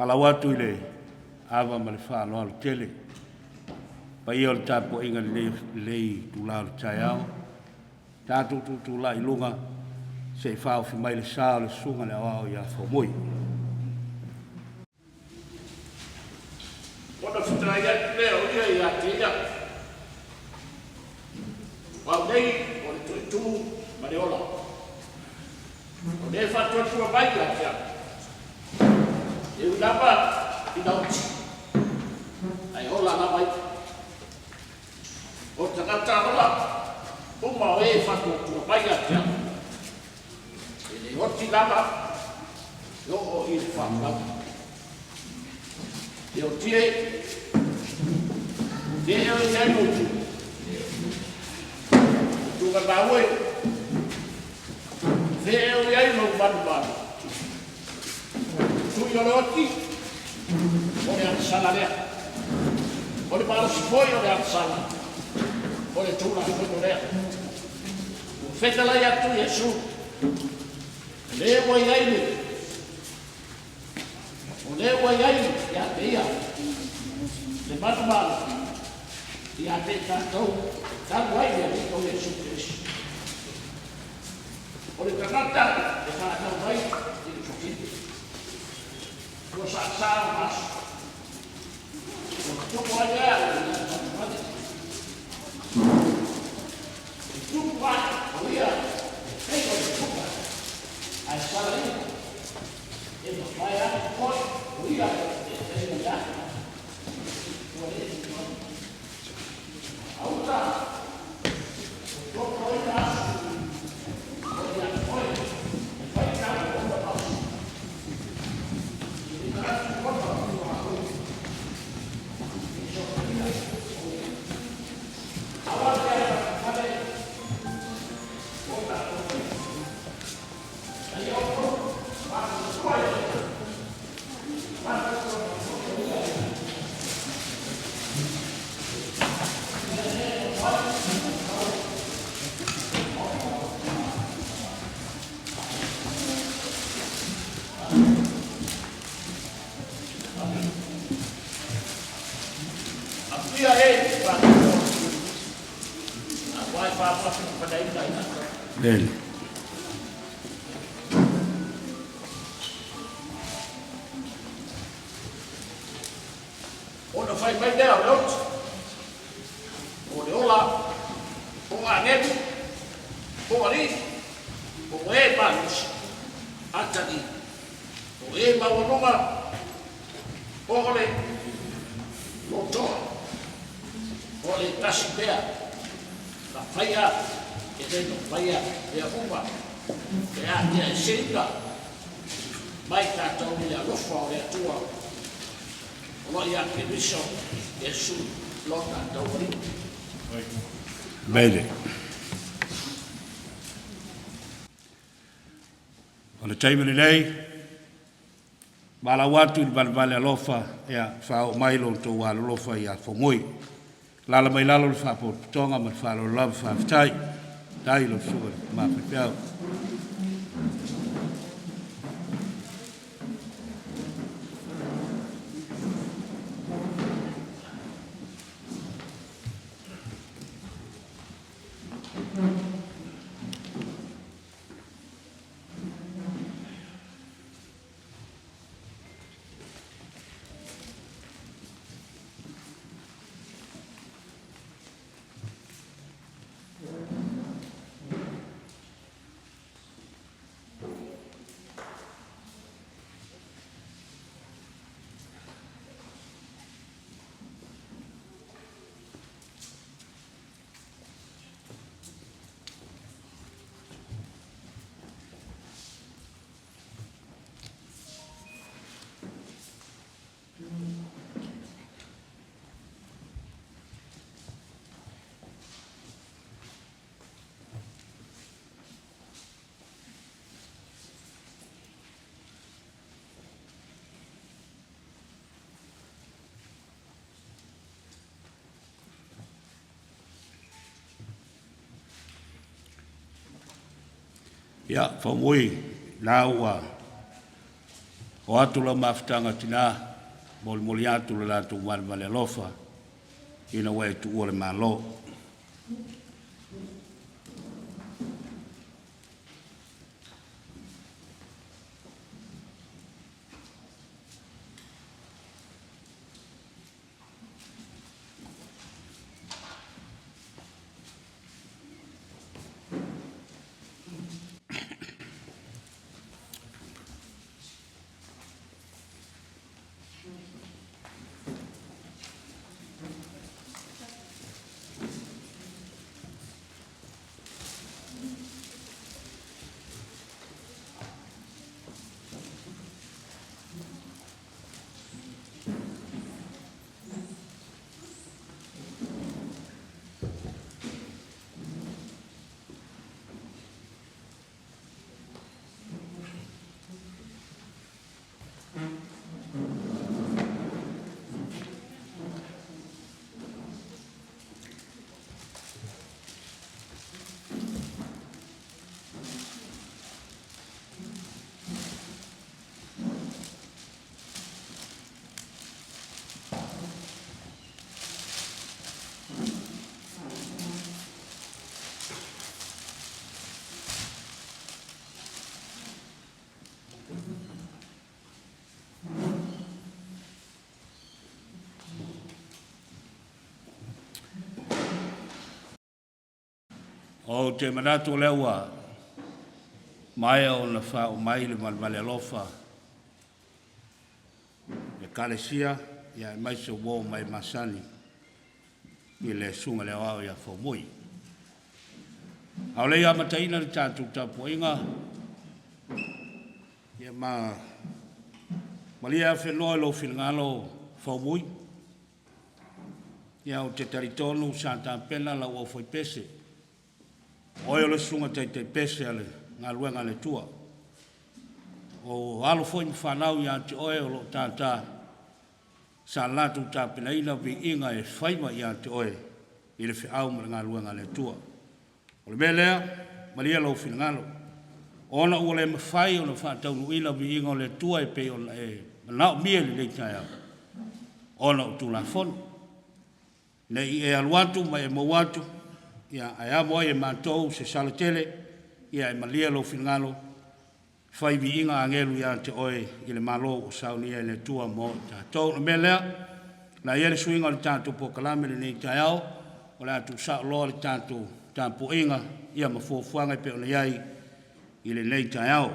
Malawatu i le ava ma le whaaloa le tele. Pa ia o le tāpo inga lei tūlā le tai ao. Tātou tūlā i lunga se i whao fi mai le sā le sunga le awao i a whamui. Ona whitai atu leo ia i a te ia. Wau nei, o le tui tū, ma le ola. O ne whatua tua mai a te ia. E unapa i nauti. Ai ola na mai. O tangata ola, uma o e whatua tua mai a te ia. E le hoti lama, yo o i le whakau. E o tie, te eo i nei mutu. Tunga maue, te eo i ai mau manu manu. Tui o le oti, o le anisala lea. O le maro sipoi o le anisala. O le tūna hikoto lea. O whetala i atu Jesu. Le ua i aile. O le ua i aile, i a te ia. Le manu manu. I a te tātou, tātou aile a rito Jesu Christ. O le kanata, e tātou mai, i le sokiti. Ko sa sa mas. Ko ko ya na mate. Tu va, oia. Ei ko tu va. Ai sala ni. E no vai a ko, oia. E ya. Ko le. Auta. Ko ko ya. Oia, oia. Vai ka ko pa. Dele. Ona fai mai dea o leot. O le ola. O a nebu. O a ri. O e manus. Atani. O e mawanonga. O le. O toa. O le tasi pea. La faya. E te no faya. E a uma. E a tia e singa. Mai tātou ni a lofa o le atua. O ia ke miso. E su. Lota tauri. Bele. O le taimani nei, mala watu i balvale alofa ea whao mailo tō wālo lofa i a whamui. Lala mai lalo le whapotonga ma whalo lava whawhitai, tai lo suga ma whiwhiau. Ya, whamui, nā ua, O atu la mafutanga tina, moli atu la tu wale lofa, ina wai tu ule malo. O te manatu lewa, mai o na whao mai le malmale alofa, e kalesia, ia mai se wō mai masani, i le sunga leo au ia whaumui. Au lei amataina le tātou tapuinga, ia malia whenua lo whingalo whaumui, ia o te taritonu sa tāpena la o whai pese, Oe le sunga te pese ale ngā luenga le tua. O alo foi ni whanau i ante oe o lo tātā sa latu tāpena ina vi inga e whaima i ante oe i le whiau ma ngā luenga le tua. O le melea, maria lau whingalo. Ona ua le mawhai o na whātaunu ina vi inga o le tua e pe o na e manao mia li le tai au. Ona o tū la whonu. Nei e aluatu ma e mawatu. Ia ai amo e mātou se salatele, ia e malia lo whingalo, whai vi inga angelu ia te oe i le malo o saunia i le tua mo tātou. Na mea lea, na ia le suinga le tātou po kalame le nei tai au, o le atu sa loa le tātou tāpo inga, ia ma fuafuanga i pe ona iai i le nei tai au.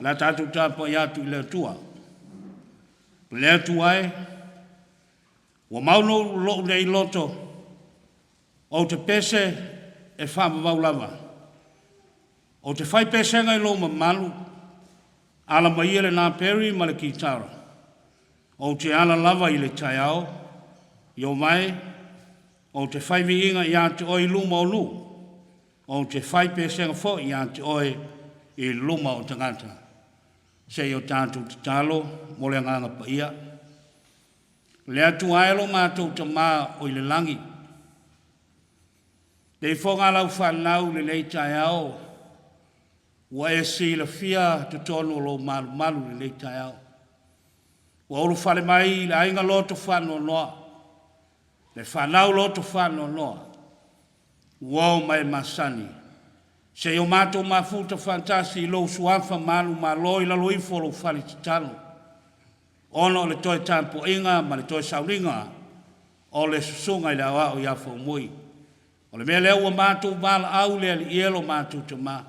La tātou tāpo i atu i le tua. Le atu ai, Wa mauno lo nei loto o te pese e whama maulama. O te whai pese ngai lo malu, ala mai ele nā peri ma le ki tara. O te ala lava i le tai au, i o mai, o te whai vi inga i ante oi luma o lu. O te whai pese nga fo i ante oi i luma o tangata. Se o tātou te talo, mo le nganga pa ia, Le atu aelo mātou ta mā o i le langi. Dei whonga lau whanau le lei tai au. Wa e si la fia te tonu lo malu le lei tai au. Wa olu whale mai le ainga loto whano noa. Le whanau loto whano noa. Wau mai masani. Se o mātou mafuta fantasi lo suafa malu ma loi la loifo lo whale titano. Ono le toi tampo inga, ma le toi sauringa, o le susunga i le awa o iafo mui. O le mea leo ua mātou mala au lea li ielo mātou te mā.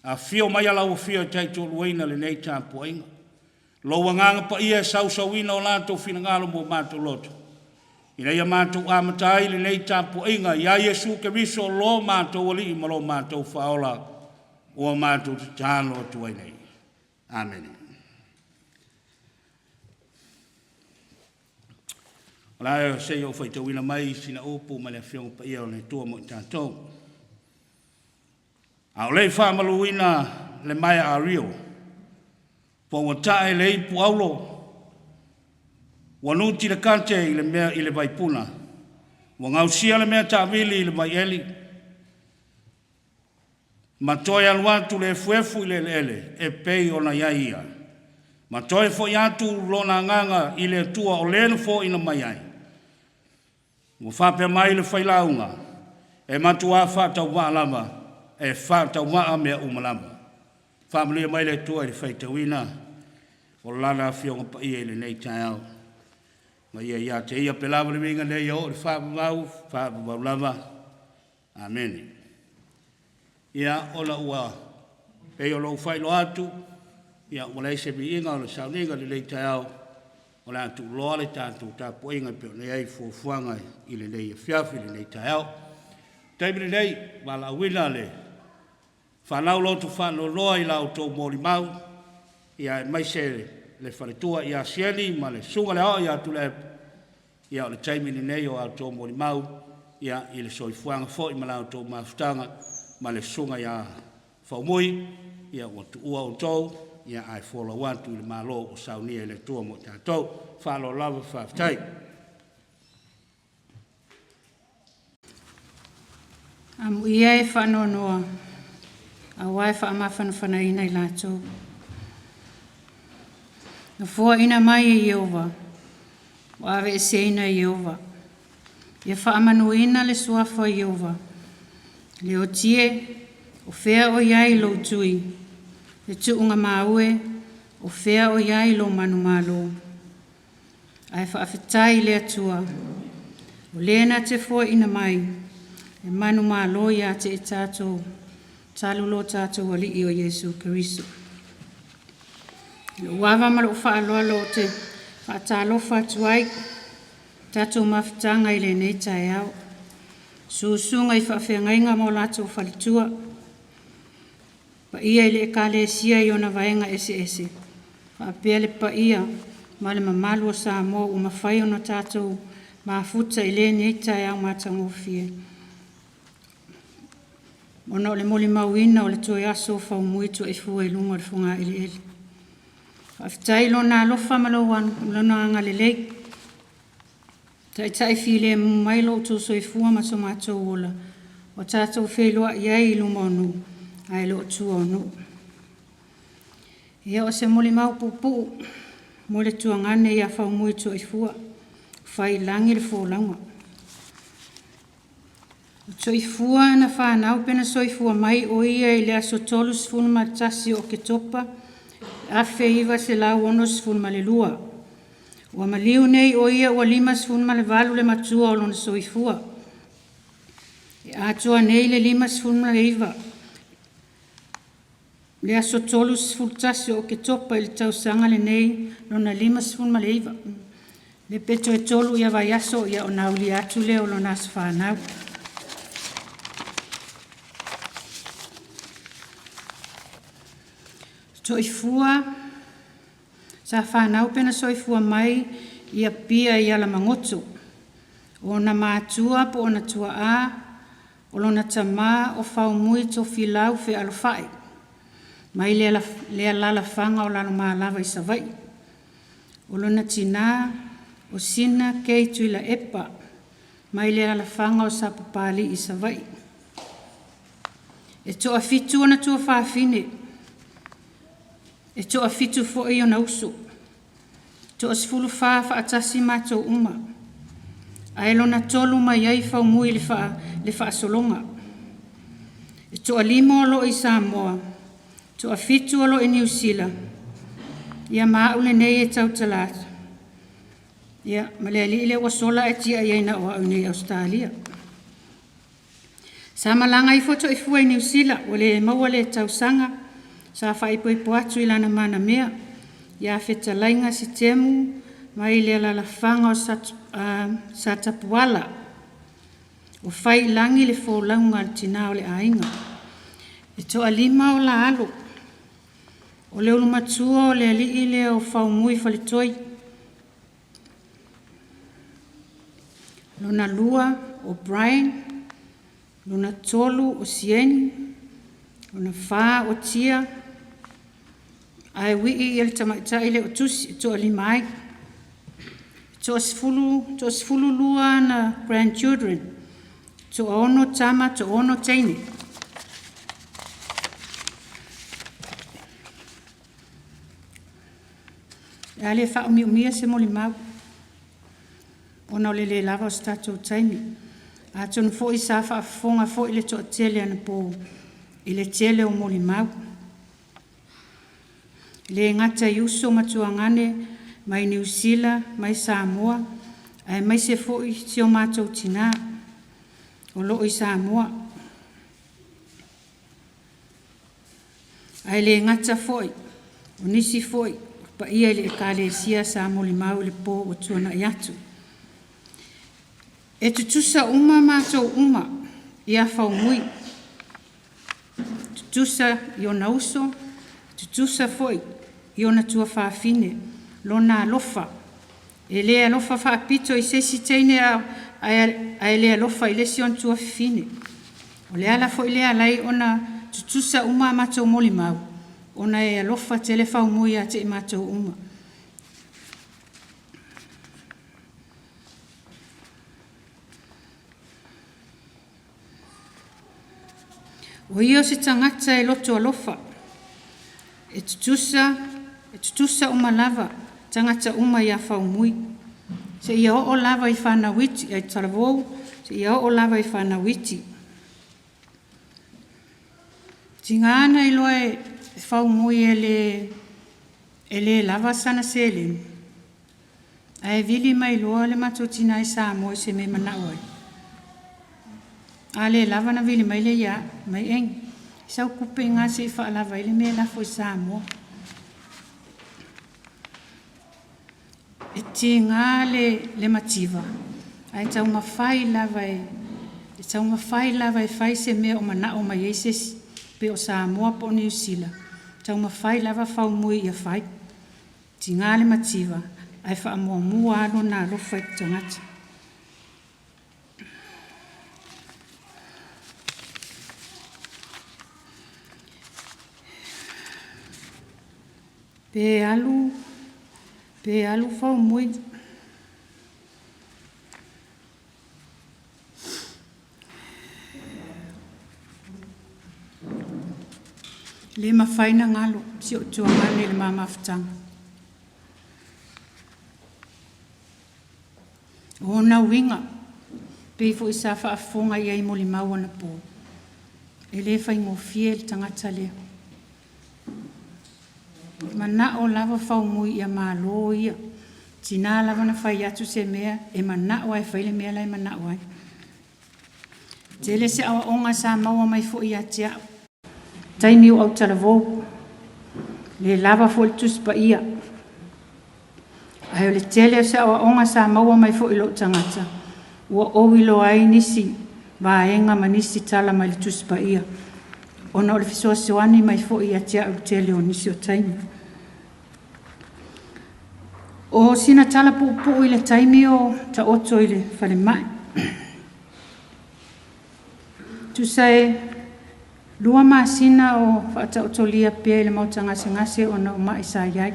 A fio mai ala ua fio i teitu luina le nei tampo inga. Lo wanganga pa ia sausawina o lātou finangalo mo mātou loto. I reia mātou amatai le nei tampo inga, ia Yesu ke riso lo mātou wali ma lo mātou whaola o mātou te tāno tuai nei. Amen. Lai o se o whai tawina mai sina upu ma le whionga pa ia o le tua mo i tātou. A o lei whamaluina le mai a rio. Po wa tae le ipu aulo. Wa nuti le kante i le mea i le vaipuna. Wa ngausia le mea ta vili i le mai eli. Ma toi aluatu le fuefu ile ele, e pei ona iaia. Ma toi fo iatu lona nganga ile tua o lenu fo ina maiai. Mo whape mai le whailaunga, e matua whatau maa lama, e whatau maa mea umalama. Whamlia mai le tua i whaitawina, o lana fionga pa ia ile nei tai au. Ma ia te ia pelawa le minga nei o le whapamau lama. Amen. Ia ola ua, e o lo whailo atu, ia o le se mi inga o le sauninga le nei tai au, o le atu loa le tātou tāpo inga peo nei ai fuafuanga i le nei fiafi le nei tai au. Taimini nei, wala wina le, whanau lotu whanau loa i lau tō mori mau, ia mai se le wharetua ia sieni, ma le sunga le hao ia tu le, ia o le taimini nei o au tō mori mau, ia i le soifuanga fo i ma lau tō mafutanga, ma le sunga ia whaumui, ia o tu ua o tō, ia ai whola wantu i le malo o saunia i le tua mo tātou, whalo lava whaftai. Ia e whanonoa, a wai whaamawhanawhana ina i lātou. Na fua ina mai e Iova, wa ave e se ina i Iova. Ia whaamanu ina le suafa i Iova. Le o tie, o whea o iai lo tui. Le tuunga maue, o whea o iai lo manu malo. Ai whaafetai le atua. O lena te fua ina mai. E manu malo ia te e tātou. Talulo tātou ali i o Jesu Kiriso. Le uawa malo whaaloa lo te whaatalofa atuai. Tātou mawhitanga i le nei tai au. Susunga i whaawhengainga mo lātou whalitua. Pa ia i le kale sia i ona vaenga ese. Whaapea le pa ia ma le mamalu o sa mo o mawhai ona tātou mafuta i le nei tai au matangofie. Ona o le moli mauina o le toi aso whau muitu e fua i lunga le funga ili. Whaafitai lona alofa malawan lona anga le lei. Tai file mailo to so i fua ma so mātou ola. O tātou wheloa iai i luma onu. Ai lo tua onu. Ia o se moli mau pupu. Mole tuangane ia whau muitu i fua. Whai langi le fōlaunga. Soifua na whanau pena soifua mai o ia i lea so tolu sifuna tasi o ke topa, a feiva se lau ono sifuna le lua. Ua maliu nei o ia ua 5 sifuna le valu le matua o lona soifua. E atua nei le 5 sifuna le iva. Lea so tolu sifuna tasi o ke topa i le tausanga le nei lona 5 sifuna le iva. Le peto e tolu ia vai aso ia o nauli atu leo lona as whanau. Soifua, sa whanau pena soifua mai ia pia i ala mangotu. O na mātua po o na tua a, o lona tamā o whau mui to filau fe alofai. Mai lea lala whanga o lalo maa lava i savai. O lona tina, o sina kei tuila epa. Mai lea lala whanga o sapapali i savai. E toa fitu o na tua whaafine. E toa fitu fo i o na usu. Toa sifulu wha atasi mātou uma. Ai lona tolu mai ai whau mui le wha solonga. E toa 5 olo i Samoa. Toa fitu olo i New Zealand. Ia maule nei e tau talata. Ia malea li ile wasola e tia i aina o au nei Australia. Sa malanga i foto i fua i New Zealand. Wale maua le tau sanga. Sa whaipo i poatu i lana mana mea. Ia feta lainga si temu. Mai le la whanga o sa tapuala. O whai langi le fōlaunga le tina o le ainga. E toa 5 o la alo. O le ulumatua o le alii le o whaumui whalitoi. Lona lua o Brian. Lona tolu o Sieni. Lona wha o Tia. Ai wii i le tamaitai le o tusi toa 5 ai. Toa sifulu lua na grandchildren. Toa ono tama, toa ono teine. E ale whaumia se moli mau. Ona o le lava o statou taimi. A tonu fo i sa whaafonga fo i le toa tele ana po i le tele o moli mau. Le ngata i uso matuangane mai New Zealand, mai Samoa, ai mai se fo i si o mātou tina o lo i Samoa. Ai le ngata fo i, o nisi fo i, pa ia le kale sia sa moli mau le po o tuana i atu. E tutusa uma mātou uma i a whaumui. Tutusa i o nauso, tutusa fo i o na tua whaafine, lo na lofa. E lea lofa whaapito i sesi teine a lea lofa i lesi on tua fine. O lea la fo i lea lai o na tutusa uma mātou moli mau. O na e lofa tele whaumui a te i mātou uma. O ia se tangata e loto alofa. E tutusa uma lava, tangata uma ia whaumui. Se ia o lava i whanawiti, ai taravou, se ia o lava i whanawiti. Tinga ana i loa e whaumui e le lava sana sele. Ai vili mai loa le matotina i Samoa se me manawai. Ale lava na vili mai le ia, mai eng. Sau kupe ngā se i wha lava ile me la fo i Samoa. E ti ngā le mativa. Ai tau mawhai lava e whai se mea o mana o mai eises pe o Samoa po New Zealand. Tau mawhai lava whaumui i a whai. Ti ngā le mativa. Ai wha mua alo nā rofa i tangata. Pe alu whaumui. Le mawhaina ngalo, si o tuangane le mamawhtanga. O na winga, pe fo isa whaafonga ia i moli maua na po. E le whai ngofie le tangata lea. Mana o lava whaumui ia mālo ia. Tina lava na whai atu se mea, e mana o ai whaile mea lai mana o ai. Tele se awa onga sa maua mai fo ia tia. Taimi o au taravou. Le lava fo le tuspa ia. Ai o le tele se awa onga sa maua mai fo ilo tangata. Ua o ilo ai nisi, vaenga manisi tala mai le tuspa ia. Ona o le fisoa seoani mai fo ia tia o tele o nisi o taimi. O sina tala pupu i le taimi o ta oto i le whale mai. Tu sai lua masina o whaata otolia pia i le mauta ngase o na o mai sa iai.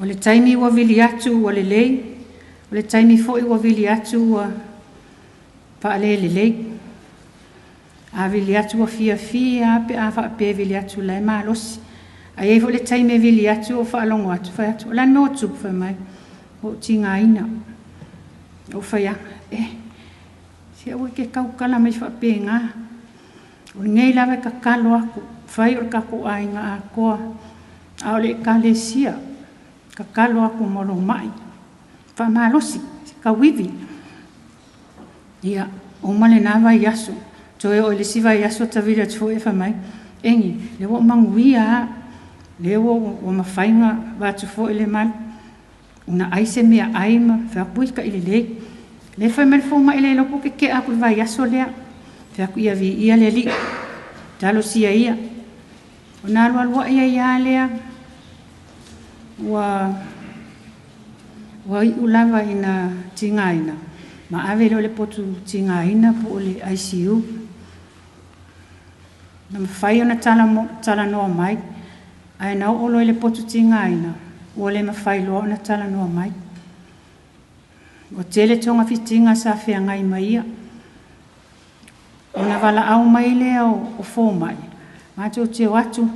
O le taimi ua vili atu ua le lei. O le taimi fo i ua vili atu ua paale le lei. A vili atu o fia pe a wha pe vili atu lai maa losi. A ei fo le taime vili atu o wha alongo atu whai atu. O la no tup whai mai. O tinga ina. O whai a. Si au ke kaukala mai wha pe ngā. O ngei lawe ka kalo aku. Whai o kako ai ngā a koa. A o le kale sia. Ka kalo aku moro mai. Wha maa losi. Ka wivi. Ia. O male nā vai yaso. Toe o le siva yaso ta vira tfo e wha mai. Engi, le wo manguia, le wo mawhainga watu fo e le mal. Una aise mea aima, whapuika i le le. Le whai mai fōma i le lopo ke aku vai yaso lea. Whaku ia vi ia le li. Talo sia ia. O nā lua ia lea. Wa i ulawa ina tingaina. Ma ave le potu tingaina po le ICU. Na mawhai ona tala noa mai. Ai nau olo le potu tingaina. Ua le mawhai loa ona tala noa mai. O tele tonga fitinga sa whea ngai mai ia. Ona wala au mai lea o fō mai. Mātou te watu.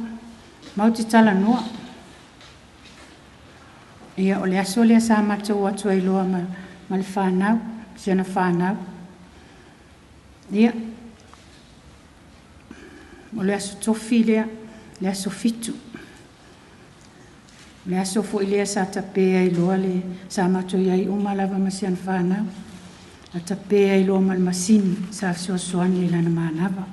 Mau te tala noa. Ia o le aso le sa matou atu ai loa ma le whanau, siana whanau. Ia, o le aso tofi lea, le aso fitu. Le aso fo i lea sa tape ai loa le sa matou iai umalava ma siana whanau. A tape ai loa ma le masini sa soasoani lana manava.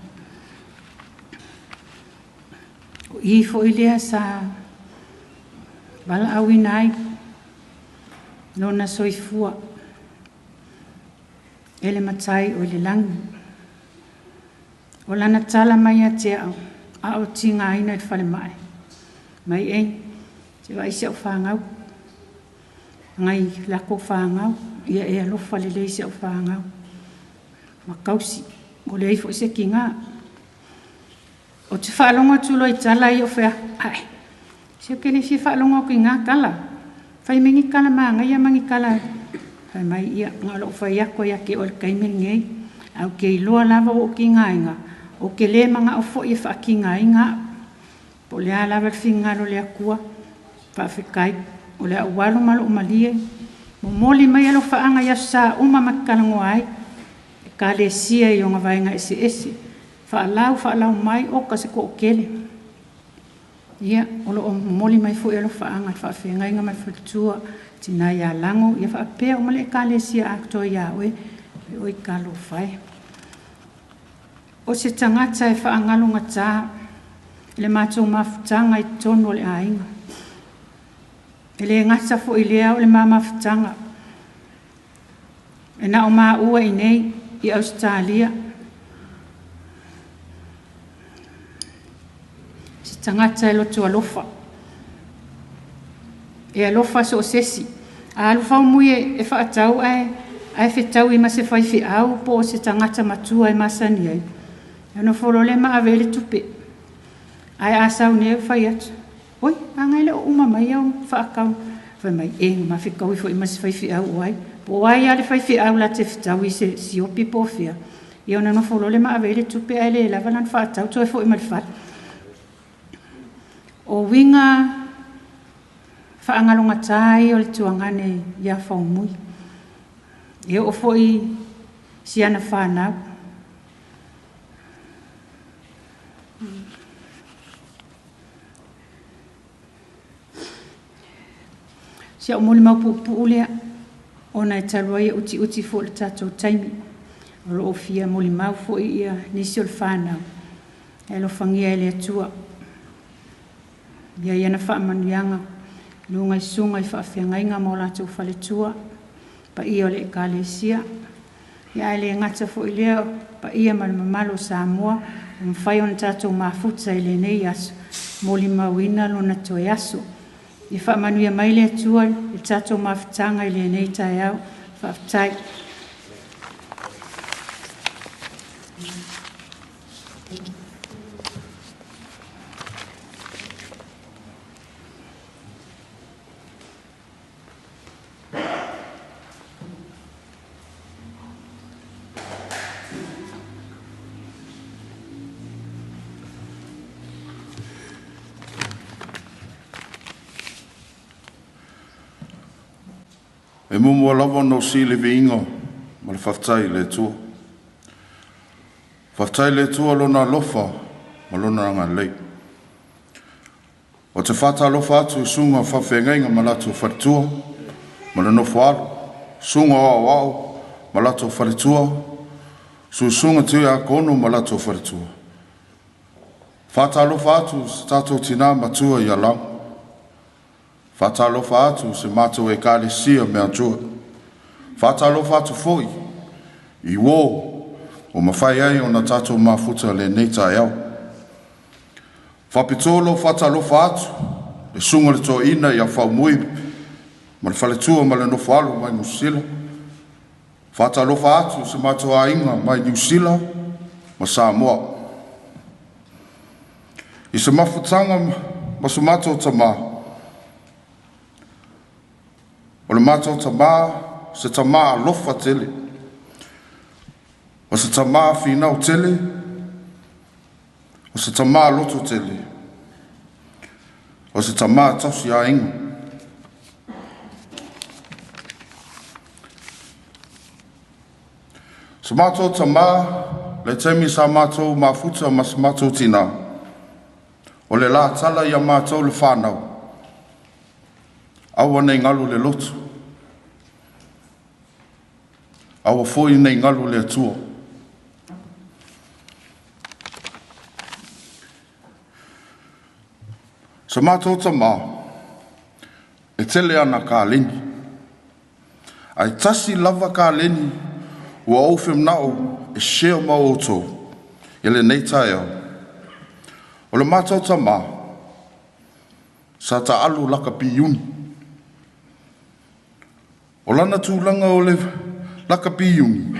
O i fo i lea sa wala awina ai lona soifua ele matai o le langi. O lana tala mai a te au tinga aina i whale mai. Mai e, te wa isi au whangau. Ngai lako whangau, ia e alofa le le isi au whangau. Makausi, o le eifo ise ki ngā. O te whaalonga tulo i tala i o whea, ai, se kene si whaalonga ki ngā kala. Whai mingi kala maa, ngai a mangi kala. Whai mai ia, ngā lo whai ako ia ke o le kaimeni ngei. Au ke iloa lava o ki ngā inga. O ke le manga o fo i wha ki ngā inga. Po le a lava whinga lo le akua. Wha whikai, o le a walo malo o malie. Mo moli mai alo whaanga ia sa uma makalango ai. E ka le sia i o ngā vainga ese ese. Whaalau mai o ka se ko o kele. Ia, o lo o moli mai fo i alo whaanga. Wha whenga inga mai whatua. Tina ia lango, ia wha pēr o male e ka le sia akto ia oe. O i ka lo whai. O se tangata e whaangalunga tā. Le mātou mawhutanga i tono le ainga. E le ngata fo i lea o le mawhutanga. E na o maa ua i nei i Australia. Se tangata e loto alofa. E alofa so sesi. A alofa umuie e whaatau ai whetau i ma se whaiwhi au po se tangata matua i masani ai. E no wholole ma avele tupe. Ai asau ne whai atu. Oi, angaile o uma mai au whaakau. Whai mai ma whikau i fo i ma se whaiwhi au ai. Po ai ale whaiwhi au la te whetau i se siopi po whia. I ona no wholole ma avele tupe ai le lavalan whaatau toi fo i ma le what. O winga whaangalonga tai o le tuangane ia whaumui. E o fo i siana whanau. Sia o moli mau pupu lea, ona e talua ia uti fo le tatou taimi. O lo o fia moli mau fo ia nisi o le whanau. E lo whangia e le atua. Ia iana whaamanuianga, lunga i sunga i whaawhiangainga mo latou whale tua. Pa ia o le ekalesia. Ia e le ngata fo i lea, pa ia ma le mamalo Samoa. Mwhai ona tatou mafuta i le nei aso. Moli mauina lona toe aso. I whaamanuia mai le atua, i tatou mawhitanga i le nei tai au, whaafitai. E mumu lava no si le veinga ma le whaftai le tua. Whaftai le tua lona lofa ma lona ranga lei. O te whata lofa atu sunga whawhengainga ma lato wharitua ma le nofo alu. Sunga au ma lato wharitua. Sunga tui a kono ma lato wharitua. Whata lofa atu se tato tina matua i alang. Whatalofa atu se mātou e kāre sia mea tua. Whatalofa atu foi. I wō o mawhai ai o na tātou mafuta le neita e au. Whapitolo whatalofa atu. Le sunga le tō ina i a whaumui. Ma le whaletua ma le nofalo mai Musila. Whatalofa atu se mātou a inga mai New Zealand ma Samoa. I se mafutanga ma se mātou tamaa. O le mātou tamā, se tamā lofa tele. O se tamā whinau tele. O se tamā loto tele. O se tamā tausi a inga. Sa mātou ta mā, le taimi sa mātou mafuta ma sa mātou tina. O le la tala ia mātou le whānau. Awa nei ngalu le lotu. Awa foi nei ngalu le atua. Sa mātou ta mā, e tele ana ka leni. Ai tasi lava ka leni, ua aufem nao e shea ma outou, e le nei tae au. O le mātou ta mā, sa ta alu laka pi uni. O lana tūlanga o le laka pi uni.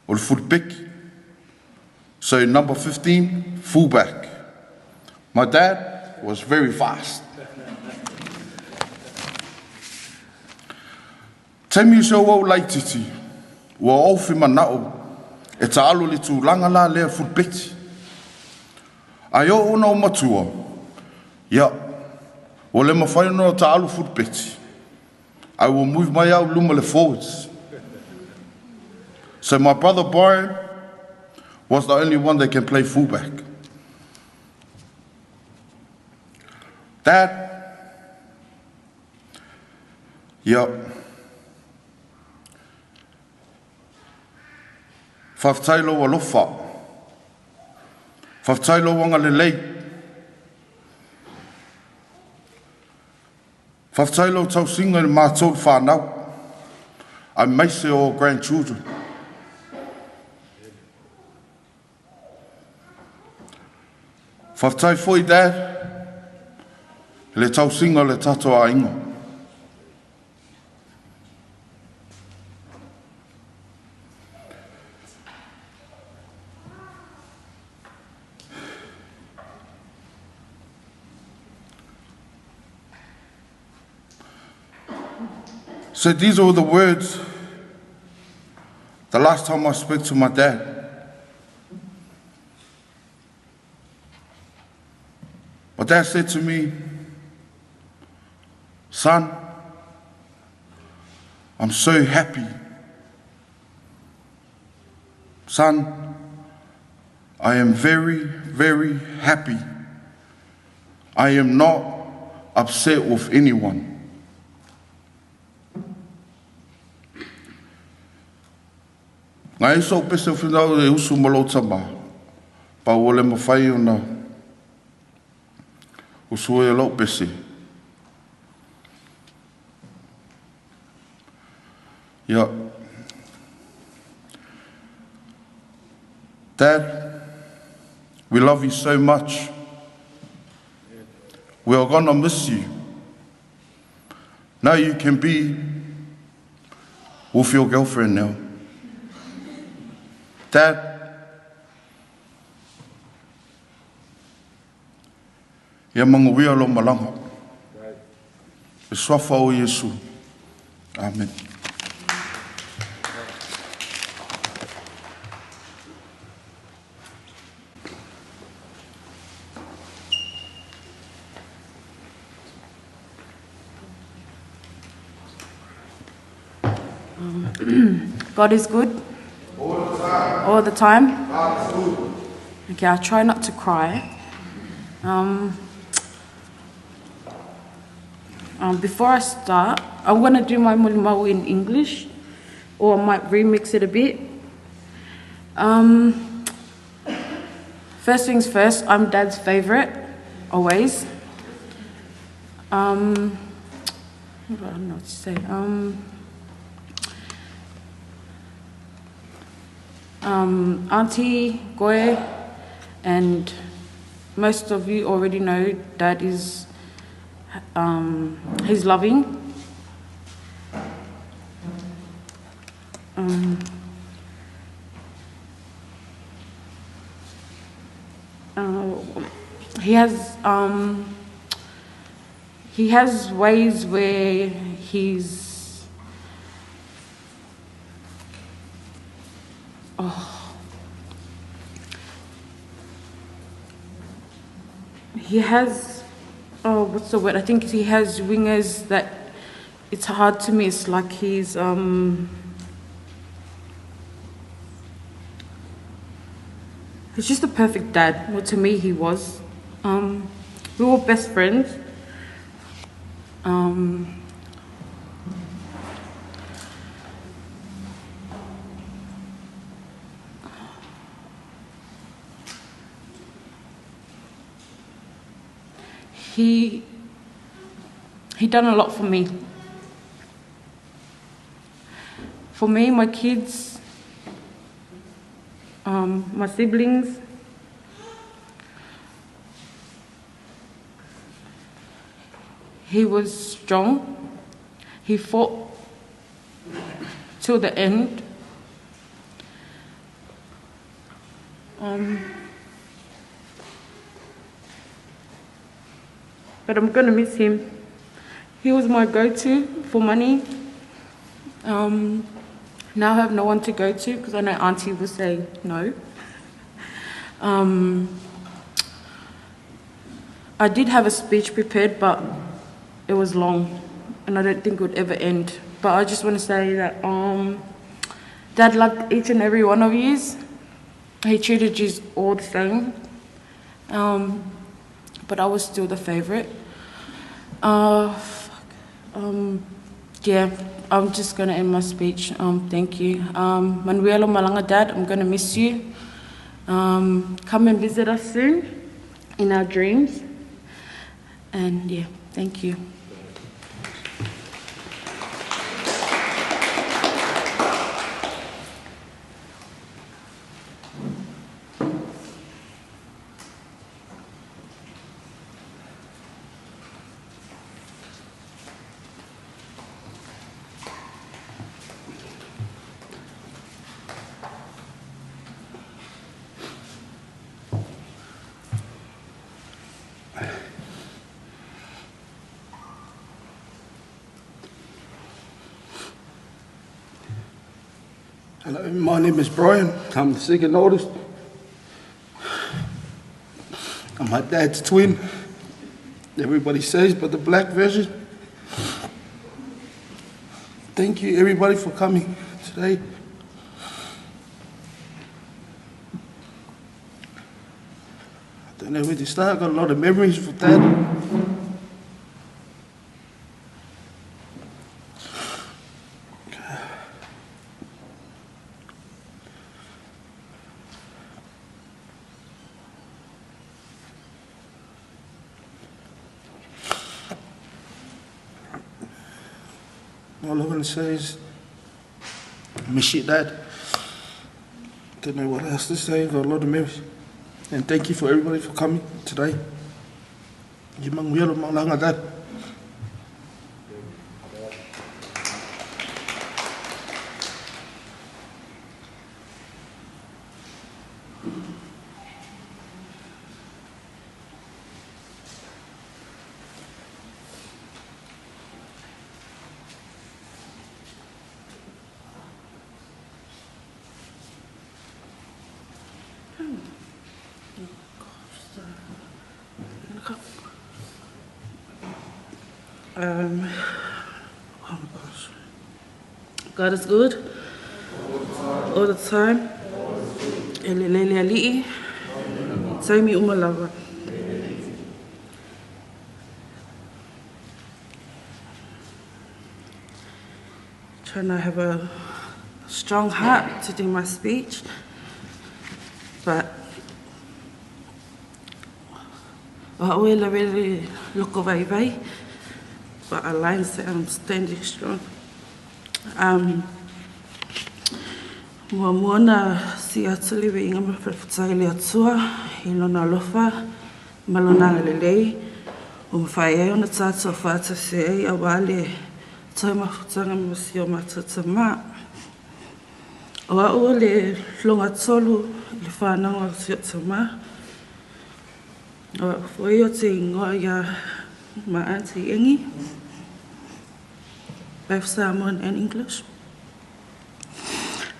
O le futbeki. So number 15, fullback. My dad was very fast. Taimi se o laititi, ua ofi manao, e ta alo le tūlanga la lea futbeki. Ai o ona o matua, ia, o le mawhai no ta alo futbeki. I will move my out luma le forwards. So my brother Brian was the only one that can play fullback. Dad, yeah. Whaftailo wa lofa. Whaftailo wanga le lei. Whaftailo tau singa le mātou whānau. I maise o grandchildren. Whaftai foi dad. Le tau singa le tato a ingo. So these are the words the last time I spoke to my dad. My dad said to me, son, I'm so happy. Son, I am very, very happy. I am not upset with anyone. Ngai so pese whinau e usu malota ma. Pa ole mawhai o na usu e lau pese. Yeah. Dad, we love you so much. We are gonna miss you. Now you can be with your girlfriend now. Dad, ia manguia lo malanga. E swafa o Yesu. Amen. God is good. All the time. Okay, I'll try not to cry. Before I start, I'm going to do my mulimau in English, or I might remix it a bit. First things first, I'm Dad's favourite, always. I don't know what to say. Auntie, Goy, and most of you already know Dad is, he's loving. He has ways where what's the word? I think he has wingers that it's hard to miss, like he's, He's just a perfect dad. Well, to me, he was. We were best friends. He done a lot for me. For me, my kids, my siblings, he was strong. He fought till the end. But I'm gonna miss him. He was my go-to for money. Now I have no one to go to because I know Auntie will say no. I did have a speech prepared, but it was long and I don't think it would ever end. But I just want to say that Dad loved each and every one of you. He treated you all the same. But I was still the favorite. Yeah, I'm just going to end my speech. Thank you. Manuelo Malanga, Dad, I'm going to miss you. Come and visit us soon in our dreams. And yeah, thank you. Hello, my name is Brian. I'm the second oldest. I'm my dad's twin. Everybody says, but the black version. Thank you, everybody, for coming today. I don't know where to start. I've got a lot of memories for Dad. All I'm going to say is, I miss you, Dad. Don't know what else to say. I've got a lot of memories. And thank you for everybody for coming today. Manuelo Malanga, Dad. Oh my gosh. God is good all the time. Elelele ali'i. Taimi umalawa. Trying to have a strong heart to do my speech, but wa'oela really loko vai, but our lines say I'm standing strong. Moana si atuli we inga mawhawhitai le atua, I lona alofa, malonanga lelei, mawhai e ona tātua whāta se ei a wale tai mawhutanga mawasio matata mā. O ua le longa tolu le whananga sio tama. O foi o te ingoa ia ma Auntie Engi, both Samoan and English.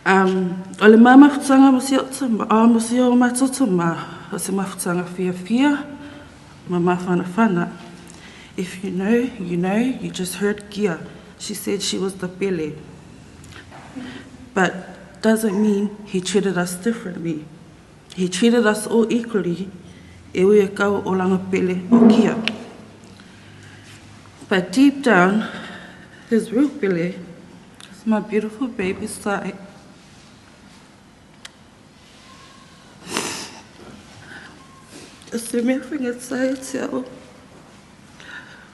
O le mā mawhutanga masio matata mā, o se mawhutanga fia, ma mawhana. If you know, you know, you just heard Gia. She said she was the pele. But doesn't mean he treated us differently. He treated us all equally, e ui e kau o langa pele o kia. But deep down, his real pele is my beautiful baby Sai. It's the main thing at Sai tell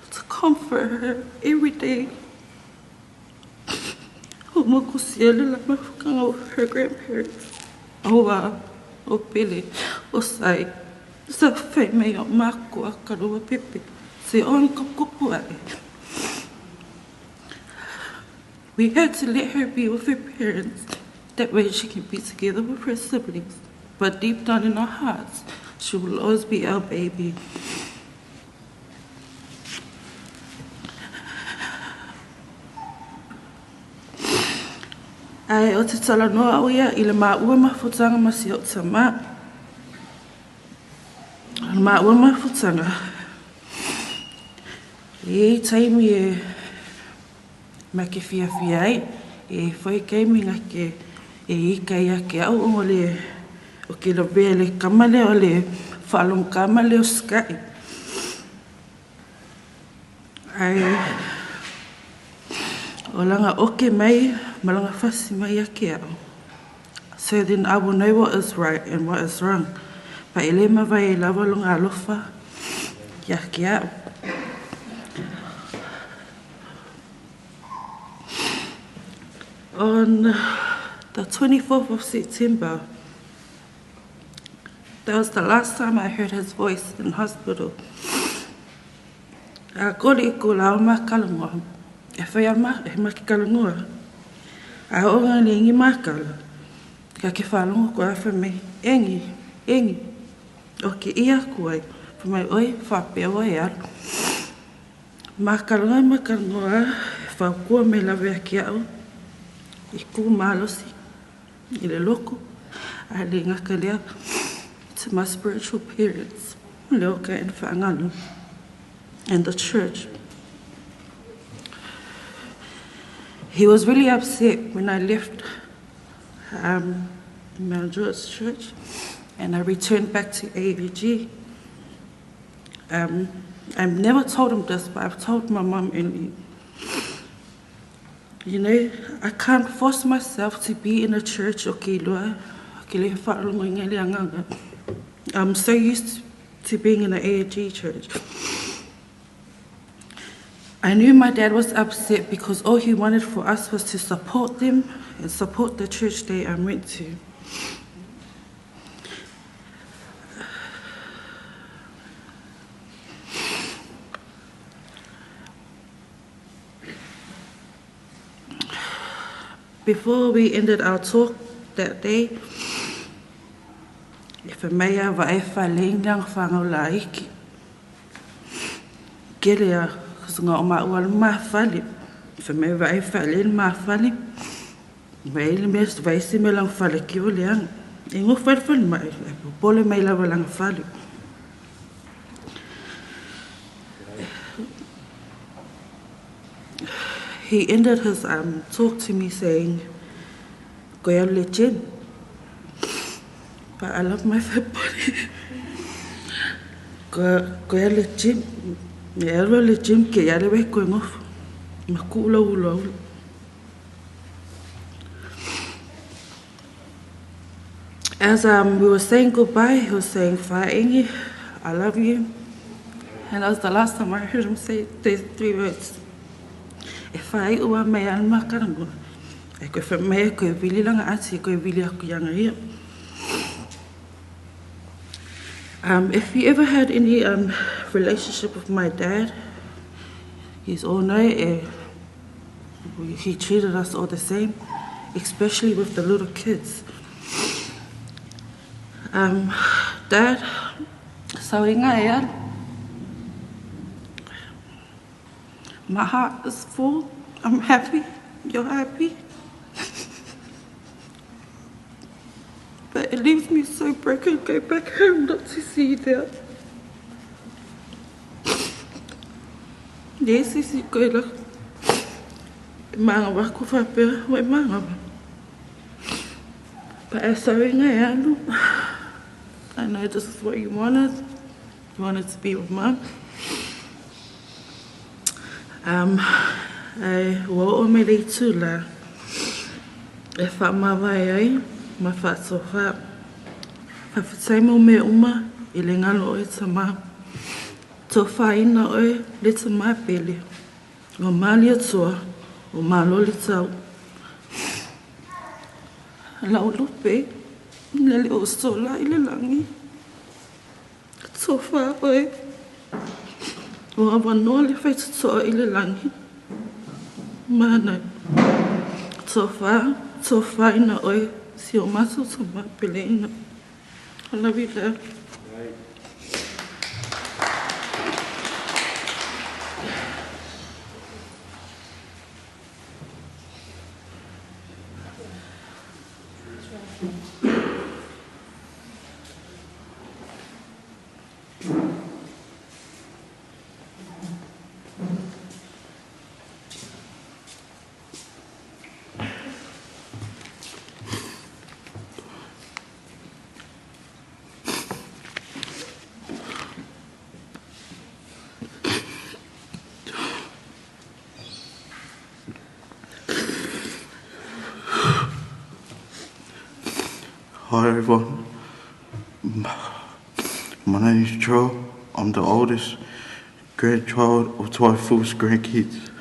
to comfort her every day. Her grandparents. O pele, o Sai. Sa whai mei o mako a karua pepe. Se on kukupu ai. We had to let her be with her parents. That way she can be together with her siblings. But deep down in our hearts, she will always be our baby. Ai o te tala noa o ia i le maua mafutanga masi o tama. Le maua mafutanga. E taimi e ma ke fia ai. E foi kaimi nga ke e ika ia ke au o le o ke la bea le kamale o le whalong kamale o Sky. Ai o langa oke mai, malanga whasi mai ake au. So then I will know what is right and what is wrong. Pa ele mawai e lawa lunga alofa, ia ke au. On the 24th of September, that was the last time I heard his voice in hospital. A kore ko lao makalunga. E whai ama, e makikalunga. A onga ni ingi makala. Ka ke whalunga ko a whamei. Engi. O ke ia kuai. Whamei oi, whapea wai alu. Makalunga. E whakua me lawe a ki au. I ku malosi. I le loko. A le ngaka lea. To my spiritual parents. Leoka and whaanganu. And the church. He was really upset when I left Mount George Church and I returned back to AVG. I've never told him this, but I've told my mom and you know, I can't force myself to be in a church. I'm so used to being in an AVG church. I knew my dad was upset because all he wanted for us was to support them and support the church they went to. Before we ended our talk that day, if a mea vai whalengang whangau la iki, gelea nga o maua mawhali. If a mea vai whalen mawhali, vai le mes vai se me lang whale ki o leang. E ngo whale mai, pole mai lawa lang whale. He ended his talk to me saying, "Koe au le gym." But I love my fat body. Koe au le gym. Me alo le gym ke yare we koe ngofu. Ma kula ula. As we were saying goodbye, he was saying, "Whaengi, I love you." And that was the last time I heard him say these 3 words. E whae ua mea alma karango. E koe whamea koe wili langa ati, koe wili aku yanga ia. If you ever had any relationship with my dad, he's all know he treated us all the same, especially with the little kids. Dad, sauinga ea. My heart is full. I'm happy. You're happy. But it leaves me so broken. Go back home not to see you there. Yes, is it good? Manga wako whapea, we manga. But I sorry, I am. I know this is what you wanted. You wanted to be with Mum. E ua o me rei tūla. E whaamawai ai, ma whaato wha. Whawhitai mo me uma, I le ngalo o e tamā. Tō whaina oe, le tamā pele. O māli atua, o mālo le tau. Lau lupe, le le o sola I le langi. Tō wha oe. O awanoa le whaitutoa I le langi. Mana. Tō whaina oe, si o mato tō mā pele ina. I love you, Dad. Hi everyone, my name is Joe. I'm the oldest grandchild of Twaifu's grandkids.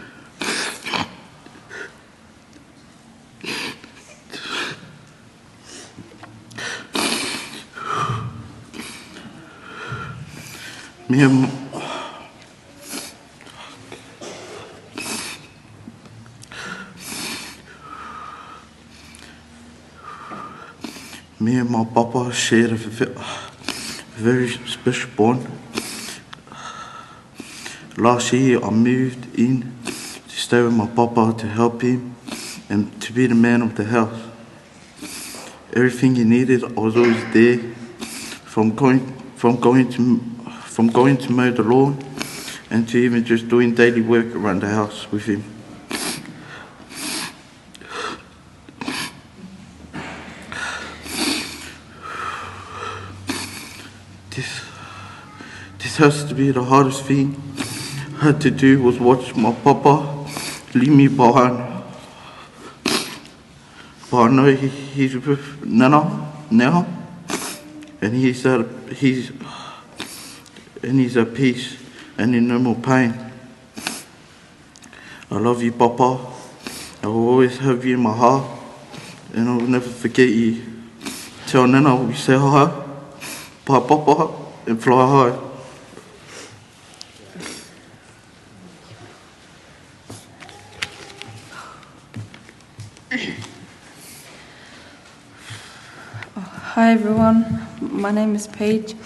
Me and my papa shared a very special bond. Last year I moved in to stay with my papa to help him and to be the man of the house. Everything he needed, I was always there. From going to mow the lawn and to even just doing daily work around the house with him. This has to be the hardest thing I had to do was watch my papa leave me behind. But I know he's with Nana now, and he's at peace and in no more pain. I love you, Papa. I will always have you in my heart, and I will never forget you. Tell Nana we say hi, bye, Papa, and fly high. Hi everyone, my name is Paige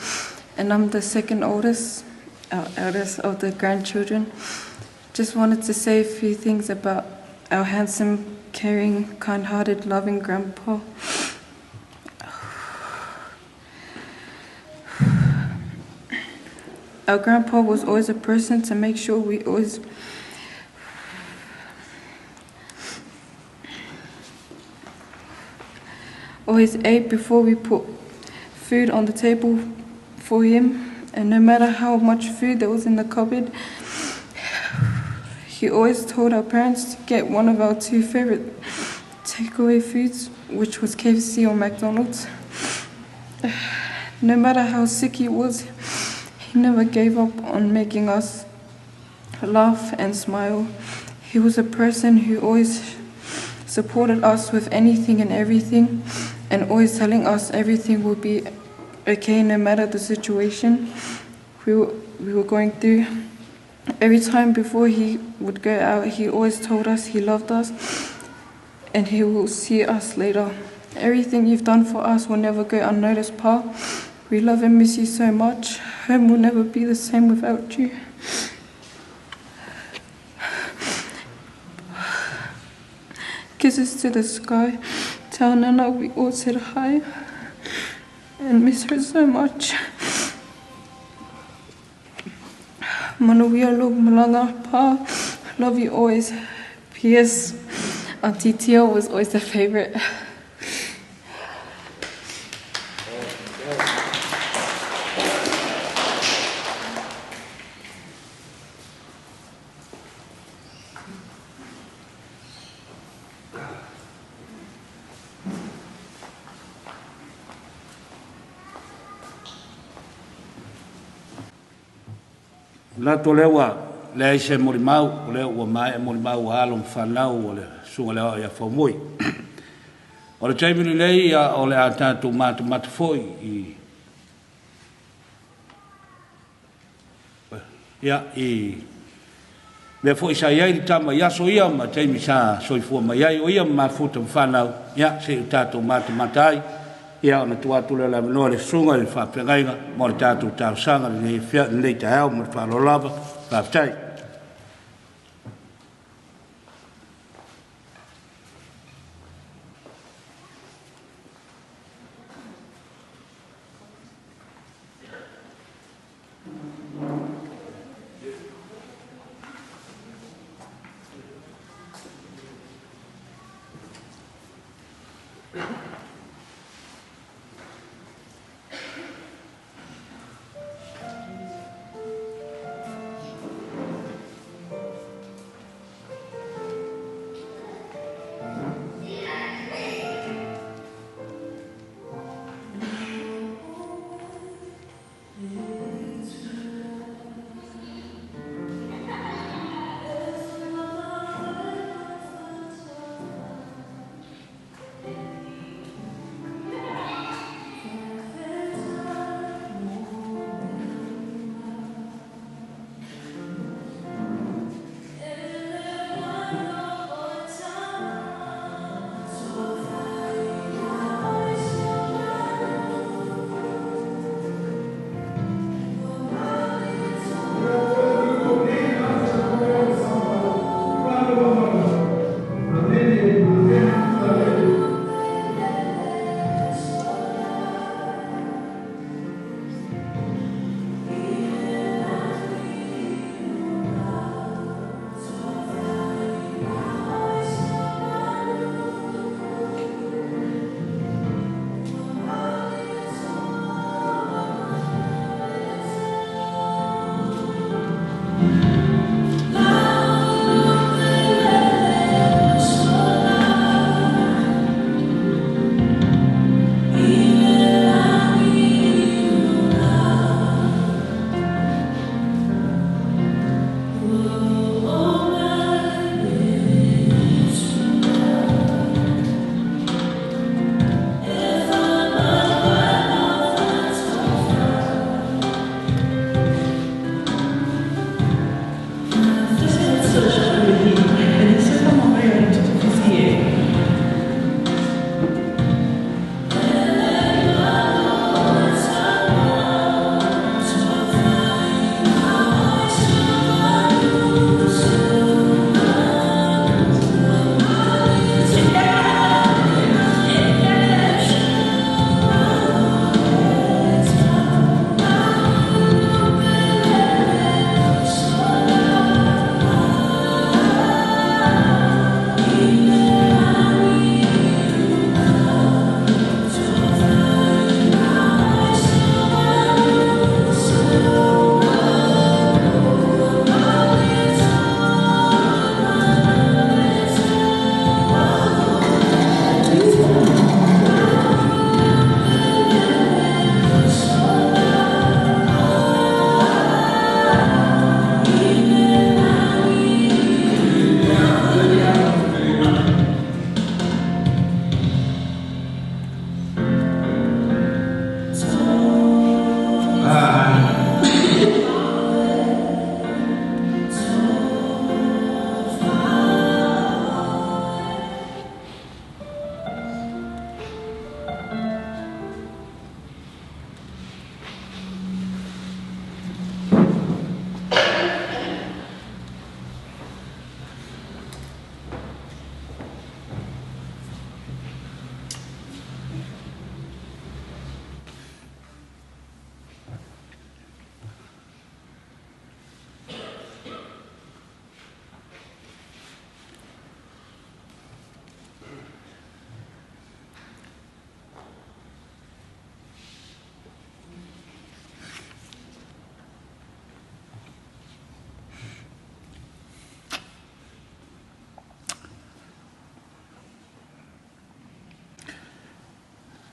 and I'm the second eldest of the grandchildren. Just wanted to say a few things about our handsome, caring, kind-hearted, loving grandpa. Our grandpa was always a person to make sure we always ate before we put food on the table for him, and no matter how much food there was in the cupboard, he always told our parents to get one of our two favorite takeaway foods, which was KFC or McDonald's. No matter how sick he was, he never gave up on making us laugh and smile. He was a person who always supported us with anything and everything, and always telling us everything will be okay no matter the situation we were going through. Every time before he would go out, he always told us he loved us and he will see us later. Everything you've done for us will never go unnoticed, Pa. We love and miss you so much. Home will never be the same without you. Kisses to the sky. Tell Nana we all said hi and miss her so much. Manuia lo malanga, Pa. Love you always. P.S. Auntie Tia was always a favorite. La to lewa le se molimau le o mai molimau alo mfanau o le sunga le ia famoi. O le taimini lei ia o le atatu matu foi i le foi sa ia i tama ia so ia ma taimi sa soifua mai ai o ia mafuta mfanau ia se tatu matai ia ona tuatu le la no le sunga le fa pengainga mo le tatu tausanga le fia le tau mo fa lo lava fa tai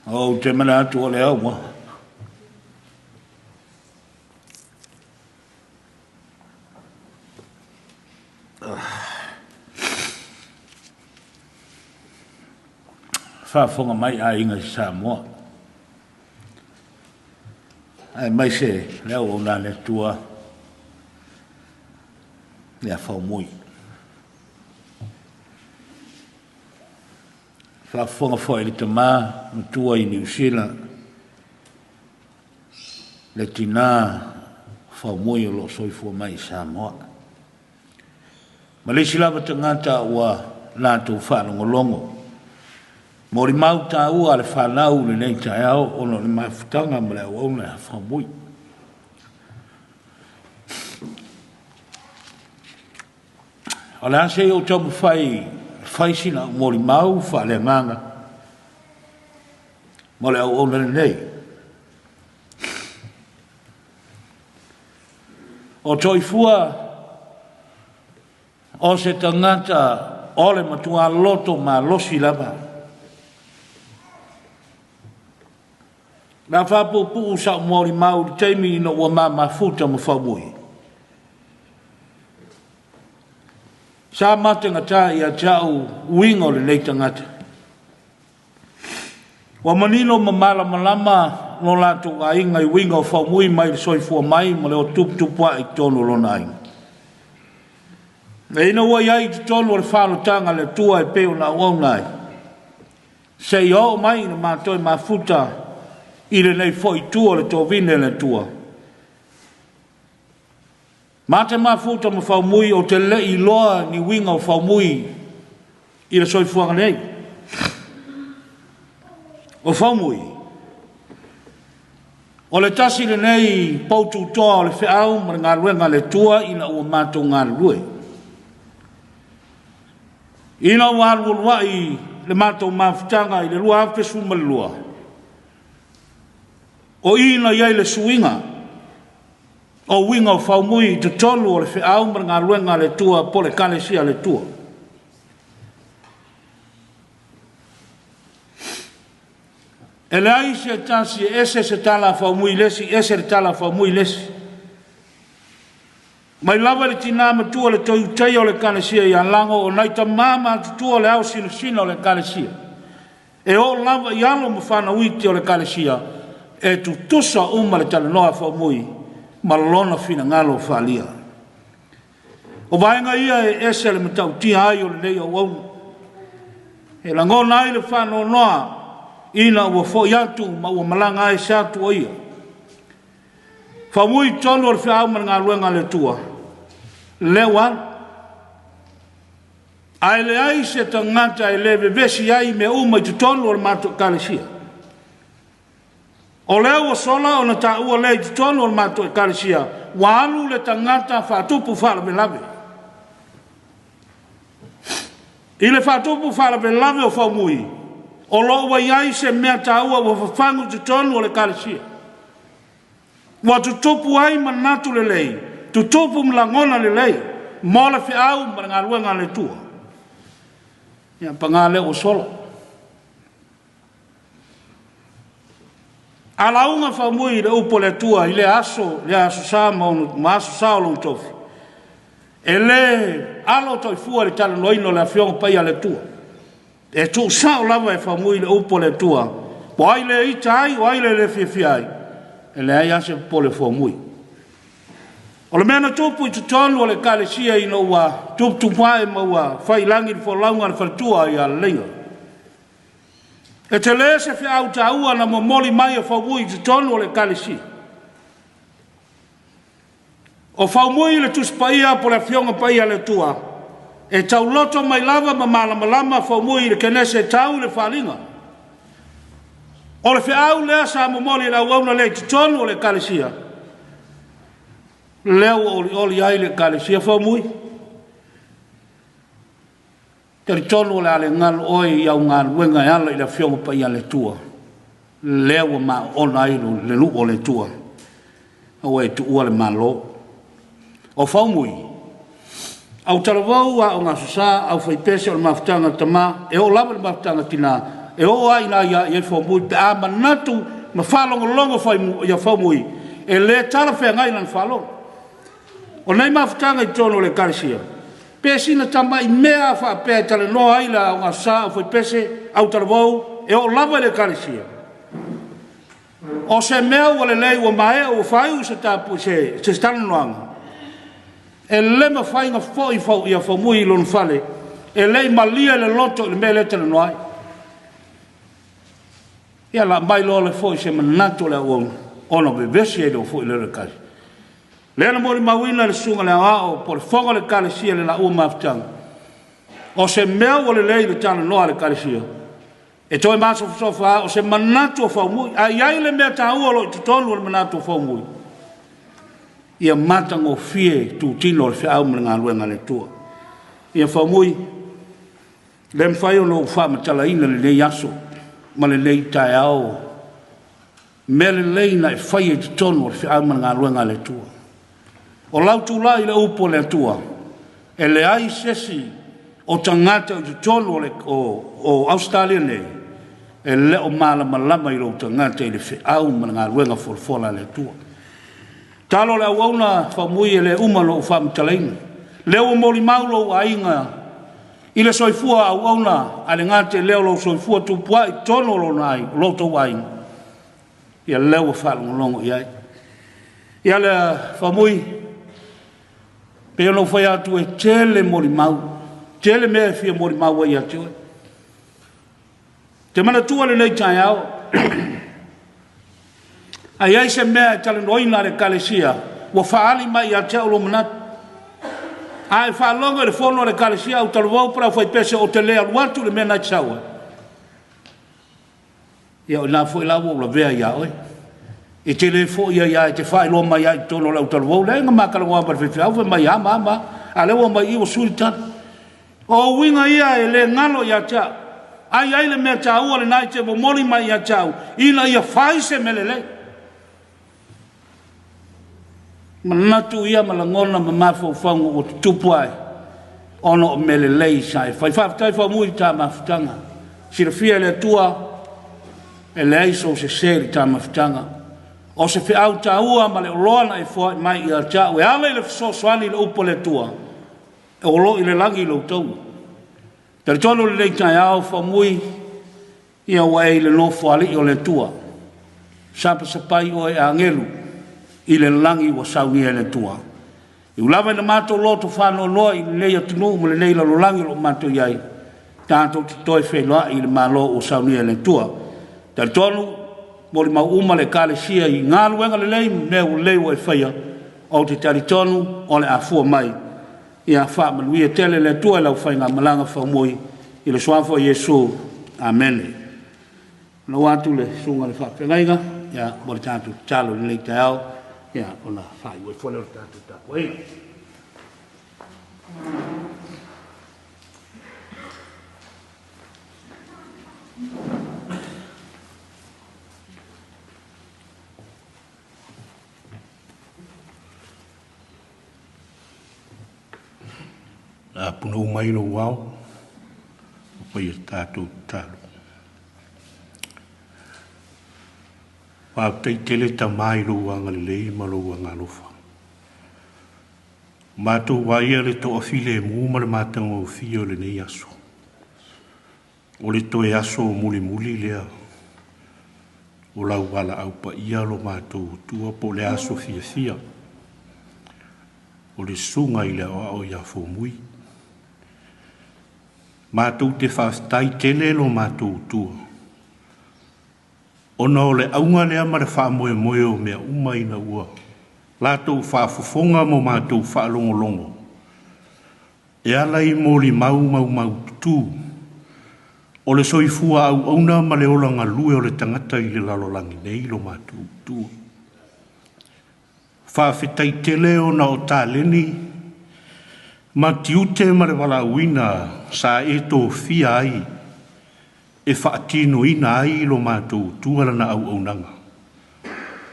o te mana atu o le au mo. whaafonga mai a inga i Samoa. Ai mai se leo o nā le tua lea whaumui. Whaafonga whai le tamā matua i New Zealand le tina whaumui o lo soifua mai i Samoa. Ma le silava tangata ua nātou whanongolongo. Mori mau tā ua le whanau le nei tae au ono le mawhutanga ma le au le whaumui. O le ase o tamu whai sina mori mau wha le nganga. Mo le au le nei. O toifua o se tangata o le matua loto ma losi lava. Na whapupu sa mori mau le teimi ino ua mafuta ma whamui. Sa matenga tā ia tau wingo le nei tangata. Wa manino ma malama no lātou a inga i wingo whamui mai le soifua mai ma le o tuptupua i tono lona ainga. E ina ua iai te tonu o le whanotanga le tua e peo na uaunai. Se i o mai ina mātoi mafuta i le nei fo i tua le tō vine le tua. Mate mafuta ma whaumui o te le i loa ni winga o whaumui i le soifuanga nei. O whaumui. O le tasi le nei pautu toa o le whiau ma ngā ruenga le tua ina ua mātou ngā rue. Ina waru wai le mato mafutanga i le lua afesu malua. O ina iai le suinga. O winga o whaumui te tolu o le whiau ma ngā ruenga le tua po le kalesia le tua. E le ai se tansi ese se tala whaumui lesi, ese le tala whaumui lesi. Mai lava le tina matua le toi utai o le kalesia i alango o naita mama tutua le au sino o le kalesia. E o lava i alo mawhana uiti o le kalesia e tu tusa uma le tala noa whaumui ma lona fina ngalo whalia. O vaenga ia e ese le matau tia ai o le nei o wau. E langona ai le whano noa ina ua fo iatu ma ua malanga ai satu o ia. Whamui tonu o le whiau ma ngā ruenga le tua. Lewa. Ai le ai se tangata e le vevesi ai me uma i tu tonu o le mato kalesia. O leo o sola o na ta ua le i tu tonu o le mato kalesia. Walu le tangata whatupu whala me lave. I le whatupu whala me lave o whamui. O lo wa iai se mea ta ua wa whafangu tu tonu o le kalesia. Wa tu tupu ai manatu le lei, tu tupu mlangona le lei, mola fi au ma ngā ruenga le tua. Ia pangale o solo. Ala unga whamui le upo le tua, i le aso sa ma aso sa o long tofi. E le alo toi fua le tala noino le afionga pai a le tua. E tu sa o lava e whamui le upo le tua. Po ai le ita ai, o ai le fifi ai. E le ai ase po le whamui. O le mena tupu i tutonu o le kalesia ino ua tuputupae ma ua whai langi ni whalaunga na whatua i a lenga. E te le se whi au ta ua na momoli mai e whamui i tutonu o le kalesia. O whamui le tuspaia po le fionga paia le tua. E tau loto mai lava ma malama whamui le kenese tau le whalinga. O le whiau lea sa momoli la wauna le tutonu o le kalesia. Leo oli ai le kalesia whamui. Te tonu o le ale ngal oi iau ngal wenga ala i la fionga pa ia le tua. Leo ma ona ai le lu o le tua. Au e tu ua le malo. O whamui. Au tarawau a o ngā susa, au whaipese o le mafutanga tama, e o lava le mafutanga tina, e o ai na ia e whamui, pe a manatu ma whalongolongo ia whamui, e le tala whea ngai lan whalongo. O nei mafutanga i tono le kalesia. Pe sina tama i mea wha pētale no aila o ngā susa, au whaipese, au tarawau, e o lava le kalesia. O se mea ua le lei ua mae o whai u se tapu se stanoanga. E le ma whai nga fōi fau ia whamui lon fale, e lei malia le loto le mea leta le noai. Ia la mai lo le fōi se manato le uong, ono bebesi e le o fōi le rekasi. Le ana mori mawina le sunga le ao, po le whonga le kalesia le la ua maftanga. O se mea ua le lei le tana noa le kalesia. E toi maso sofa o se manato o whaumui. A iai le mea ta ua lo i tutonu le manato o whaumui. Ia matang o fie tu tino le whiau mele ngā luenga le tua. Ia whaumui. Le mwhai o lo wha matala ina le lei aso. Ma le lei tae ao. Me le lei na e whai e tutonu le whiau mele ngā luenga le tua. O lau tu lai le upo le tua. E le ai sesi o tangata o tutonu o Australia nei. E le o malama i lo tangata i le whiau mele ngā luenga folfola le tua. Talo le auauna whamui e le umalo o whamtalaina. Leo moli maulo a inga. I le soifua auauna a le ngate leo lo soifua tupua i tono lo nai, lo tau a inga. Ia leo whalongolongo iai. Ia le whamui pe ono whai atu e tele moli mau. Tele mea fia moli mau ai atu. Te mana tua le nei tai au. Ai ai se mea e tale noina le kalesia, wa faali mai a te ulo manat. Ai whaalonga le fono le kalesia au talo wau para whai pese o te lea luatu le mea nai tsaua. Ia o nā fo i lawa o la vea ia oi. E te le fo ia ia e te whai lo mai ai tono lau talo wau, le nga makala wā par whi au, mai ama ama, a lewa mai i o suri tana. O winga ia e le ngalo ia tia, ai ai le mea tau le nai te mo moli mai ia tau, ina ia whai se melele. Manatu ia malangona mamafo fango o tupuai ono o melelei sai fai fai fa mui ta maftanga sirfia le tua e lei so se seri ta maftanga o se fe au ta ua ma le loana e fo mai ia ta we ale le so swani le upo le tua e o lo ile langi lo tau ter tolo le ta ia fa mui ia wai le no fo ali o le tua sa pai o e angelu i le langi wa sauni e le tua. I ulava na mato loto whano loa i le lea tunu mo le leila lo langi lo mato iai. Tātou te toi whenua i le malo o sauni e le tua. Tari tonu, mo le mauma le kalesia i ngā luenga le lei, neu leo e whaia, o te tari tonu, o le afua mai. I a wha manui e tele le tua e lau whainga malanga whamui, i le swafo Yesu. Amen. Na watu le sunga le whapengaiga, ia mo le tātou talo le lei te au, ia ona fai o fole o tatu tapu ei a puno mai lo wao o pai tatu talo pa te tele ta mai lo wanga le ma lo wanga lo fa ma to wa ia le to file mu ma le matango fio le nei aso o le to aso muli muli le o la wala au pa ia lo ma to tu po le aso fia fia o le sunga ile o ia fo mui ma to te fa stai tele lo ma to tu ona o le aunga lea ma le wha moe moe o mea umai na ua. Lātou wha fufonga mo mātou wha longo longo. E alai mōli mau mau mau tū. O le soifua au auna ma le olanga lue o le tangata i le lalolangi nei lo mātou tū. Wha whetai tele o na o tāleni. Ma tiute ma le wala uina sa e tō fia ai. E whaatino ina ai lo mātou tuala na au aunanga.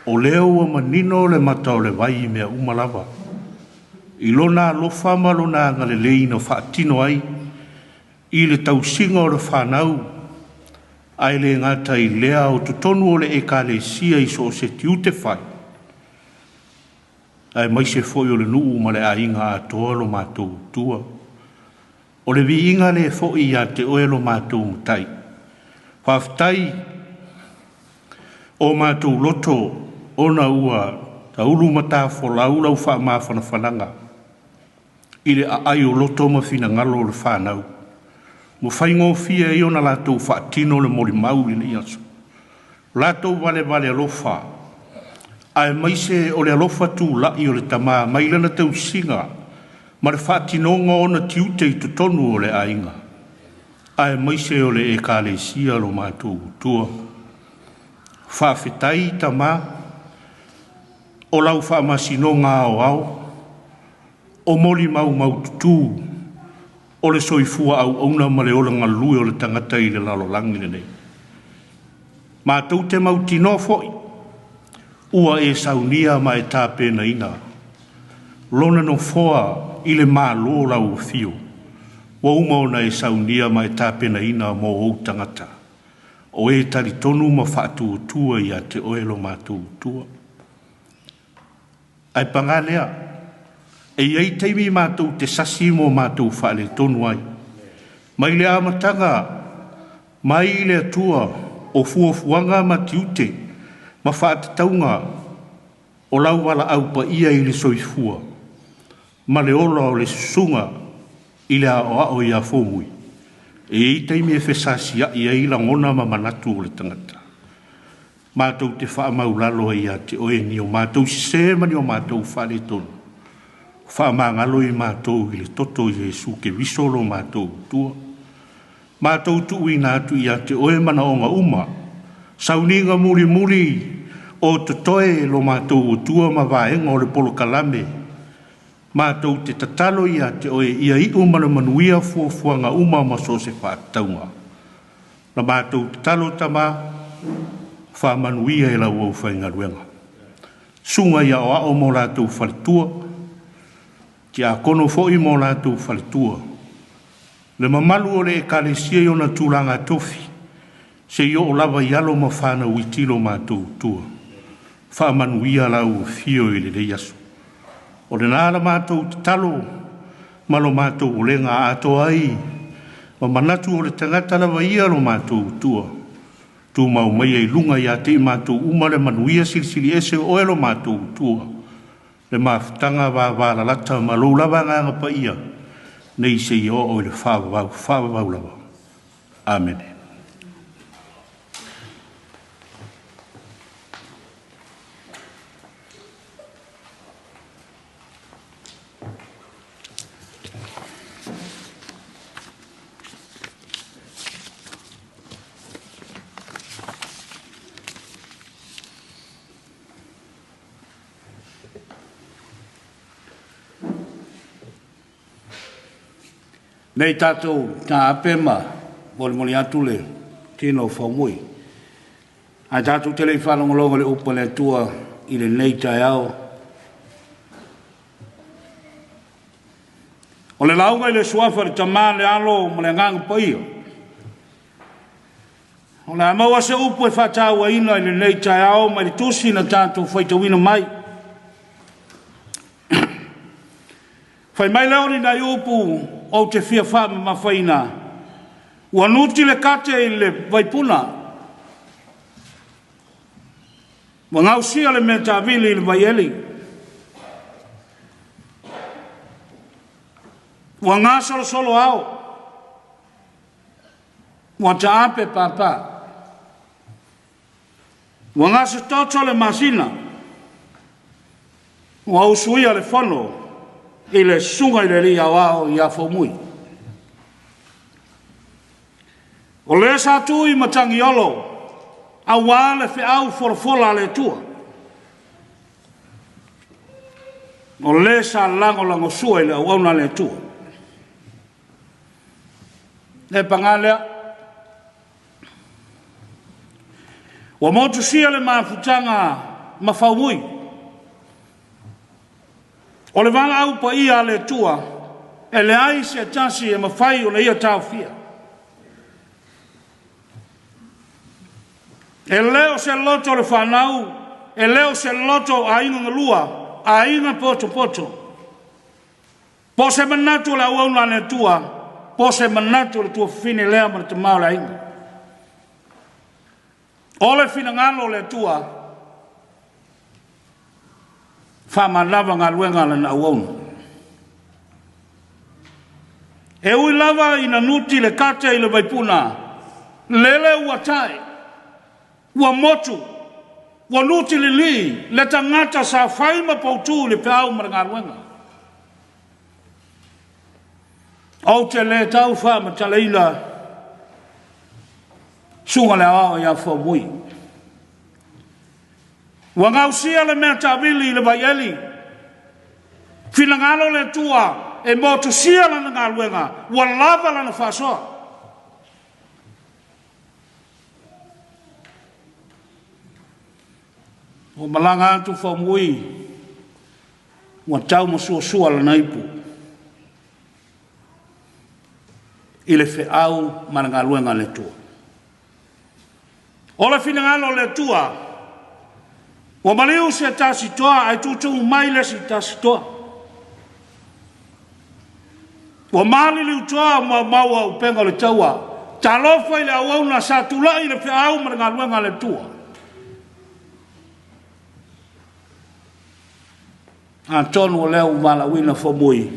O leo wa manino le matao le vai mea umalawa. I lona lofa ma lona ngale leina whaatino ai. I le tausinga o le whanau. Ai le ngata i lea o tutonu o le e ka le sia i so se tiute whai. Ai mai se foi o le nuu ma le a inga a toa lo mātou tua. O le vi inga le foi a te oe lo mātou mutai. Whaftai o mātou loto ona ua taulu mata wholau lau wha maa whanawhananga. Ire a ai o loto ma whina ngalo le whanau. Mo whaingo fia e ona lātou whaatino le mori mau i le iaso. Lātou vale alofa. Ai maise o le alofa tū lai o le tamā mailana tau singa. Ma le whaatinonga ona tiute i totonu o le ainga. Ai maise o le e kāle sia lo mātou tua. Whaafetai tamā. O lau whaamasino ngā o au. O moli mau tutu. O le soifua au auna ma le ola ngalui o le tangata i le lalo langi le nei. Mātou te mau tino foi. Ua e saunia ma e tāpe na ina. Lona no foa i le mā lo lau fio. Wa uma ona e saunia ma e tāpe na ina mo ou tangata. O e tari tonu ma whaatu tua i a te oelo mātou tua. Ai pangalea. E iei teimi mātou te sasi mo mātou whaale tonu ai. Mai le amatanga. Mai le atua. O fuafuanga ma tiute, ma whaatataunga, o lau wala au pa ia i le soifua, ma le ola o le sunga i le ao i a fōmui. E i teimi e whesasia i a ila ngona ma manatu o le tangata. Mātou te wha maulalo i a te oe ni o mātou se mani o mātou whale tonu. Wha mangalo i mātou i le toto i Jesu ke visolo mātou tua. Mātou tui nātu i a te oe mana o ngā uma. Sauninga muri o te toe lo mātou o tua ma vaenga o le polo kalame. Mātou te tatalo i a te oe i a i umana manuia fuafua ngā uma ma so se whaataunga. Na mātou te talo tama wha manuia e lau au whainga ruenga. Sunga i a o ao mo lātou whalitua. Ki a kono foi mo lātou whalitua. Le mamalu o le e kālesia i ona tūlanga tofi, se i o lava i alo ma whāna uitilo mātou tua. Whaamanuia lau fio i le yasu. O le nāra mātou te talo, malo mātou o lenga ato ai, ma manatu o le tangata lava i alo mātou tua. Tu mau mai e lunga i a te mātou umare manuia silisili ese o elo mātou tua. Le mawhtanga wā lata ma lou lava nganga pa ia. Nei se i o le whawawau lawa. Amen. Nei tātou tā apema, moli atu le, tino whaumui. A tātou te lei whanongolonga le upa le tua i le nei tai au. O le launga i le suafa le tamā le alo ma le nganga paia. O le amaua se upa e whātāua ina i le nei tai au ma le tusi na tātou whaitawina mai. Whai mai leo ni nai upu o te fia whama mawhaina. Ua nuti le kate i le vaipuna. Wa ngau sia le mea tāwili i le vaieli. Ua ngā solo au. Ua ta ape papa. Ua ngā se toto le masina. Ua usuia le whano. I le sunga i le ria wao i a whaumui. O le sa tui matangi olo, a wale fe au fola le tua. O le sa lango sua i le auna le tua. Le pangalea, wa motu sia le mafutanga mawhaumui. O le wanga au pa ia le tua, e le ai se tasi e mawhai o le ia tau fia. E leo se loto le whanau, e leo se loto a inga ngalua, a inga poto. Po se manatu le auauna le tua, po se manatu le tua fine lea ma te mau la inga. Ole finangalo le tua. Fama lava ngā luenga le na uonu. E ui lava ina nuti le kate i le vaipuna. Lele ua tae. Ua motu. Ua nuti le li. Le tangata sa whaima pautu le peau mara ngā luenga. Au te le tau wha ma taleila. Sunga le ao ia wha mui. Wa ngau sia le mea tawili le vaieli. Finangalo le tua e motu sia lana ngā luenga. Wa lava lana whasoa. O malanga atu wha mui. Wa tau masua sua lana ipu. I le wheau mana ngā luenga le tua. O le finangalo le tua. Wa maliu se tasi toa ai tutu mai le si tasi toa. Wa mali liu toa ma maua upenga le taua. Ta lofa i le awauna sa tulai le wheau mana ngā luenga le tua. A tonu o leo mala wina whamui.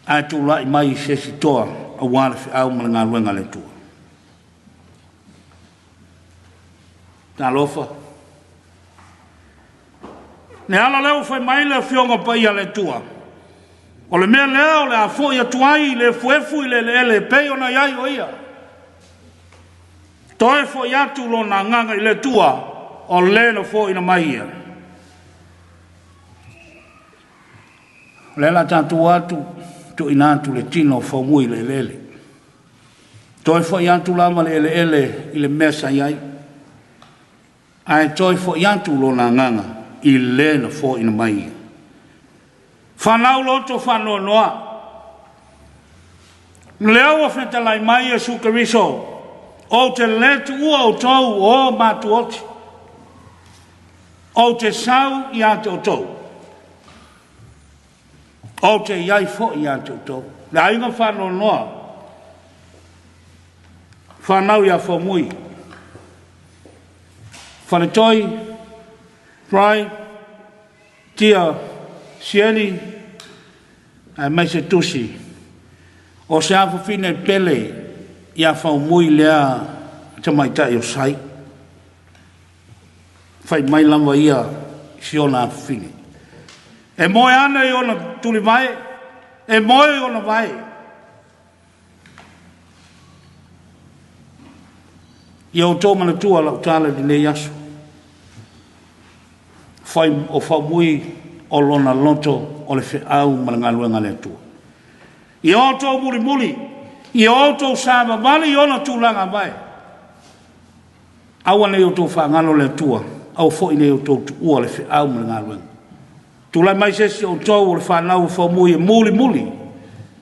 A tulai mai se si toa a wale wheau mana ngā luenga le tua. Ta lofa. Ne ala leo fai mai le fionga pa ia le tua. O le mea leo le a fo ia tuai le fuefu i le pei ona iai o ia. Toe fo ia tu lo na nganga i le tua o le no fo ina mai ia. Le la tatu atu tu inatu le tino fo mui le lele. Toe fo ia tu lama le ele i le mesa iai. Ai toi fo ia tu lo na nganga. I le na fo ina mai. Whanau loto whanau noa. Leo wa whetalai mai e sukariso. O te letu ua o tau o matu oti. O te sau i ate o tau. O te iai fo i ate o tau. Le ainga whanau noa. Whanau ia fo mui. Whanetoi. Prai, tia, sieni, ai mai se tusi. O se afu fine pele, ia whau mui lea, te mai tai o sai. Whai mai lama ia, si ona afu fine. E moe ana i ona tuli mai, e moe i ona vai. Ia o tō mana tua lau tāla di le yasu. Fai o whamui o lona loto o le wheau maranga luenga le tua. I o tō muri muri, i o tō sāma mali i ona tūlanga mai. Awa nei o tō whangalo le tua, au fo i nei o tō ua le wheau maranga luenga. Tūlai mai sesi o tō o le whanau whamui e muri muri.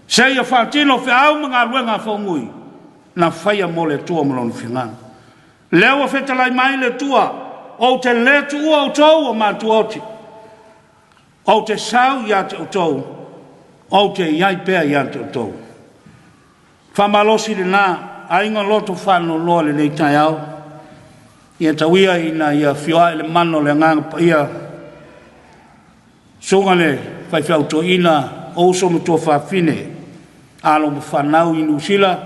Sei a whātino wheau maranga luenga whamui, na whaia mo le tua malona whingana. Leo a whetalai mai le tua, o te letu ua o tau o mātu oti. O te sau i ate o tau. O te iai pēr i ate o tau. Whamalosi le nā, a inga loto whāno loa le nei tai au. Ia tauia ina ia whioa le mano le nganga pa ia. Songa le whai whiau to ina o so me tua whawhine. Alo ma whanau i Nusila.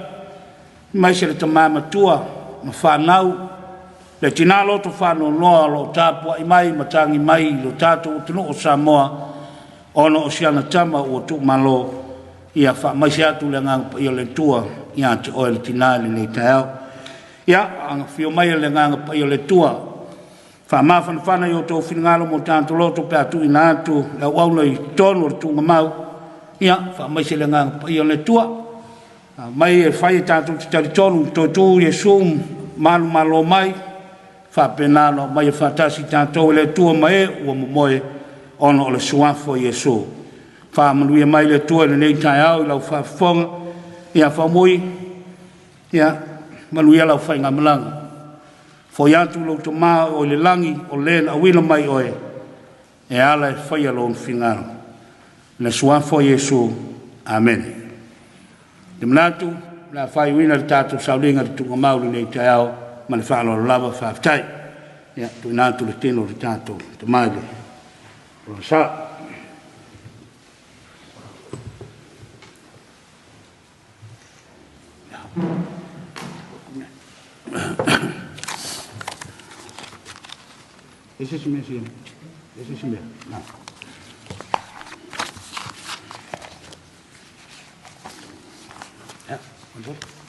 Mai se le tamama tua ma whanau. Le tina loto whāno loa lo tāpua i mai matangi mai lo tātou o tino o Samoa ono o siana tama o tuk malo ia wha mai se atu le ngang pa ia le tua ia te oe le tina le nei tau. Ia anga whio mai le ngang pa ia le tua wha mawhana whana i o tō whinangalo mo tātou loto pe atu ina atu le wauna i tono o tunga mau. Ia wha mai se le ngang pa ia le tua mai e whai tātou te tari tonu tō tū i e sum malu malo mai. Whapenano mai e whatasi tātou le tua mai ua momoe ono o le suafo Iesu. Whamanuia mai le tua le nei tai au i lau whawhonga ia whamui ia manuia lau whainga malanga. Fo iatu lau to maa o le langi o le na wina mai oe e ala e whaia lo whingaro. Le suafo Iesu. Amen. Te manatu la whai wina le tātou saulinga le tunga mauri nei tai au. ma le whaalo lava whaafitai. Ia, tu ina tu le tino le tātou, te maile. Ro sa. Ese es mi sim. Ese es mi. No. Ja, und so.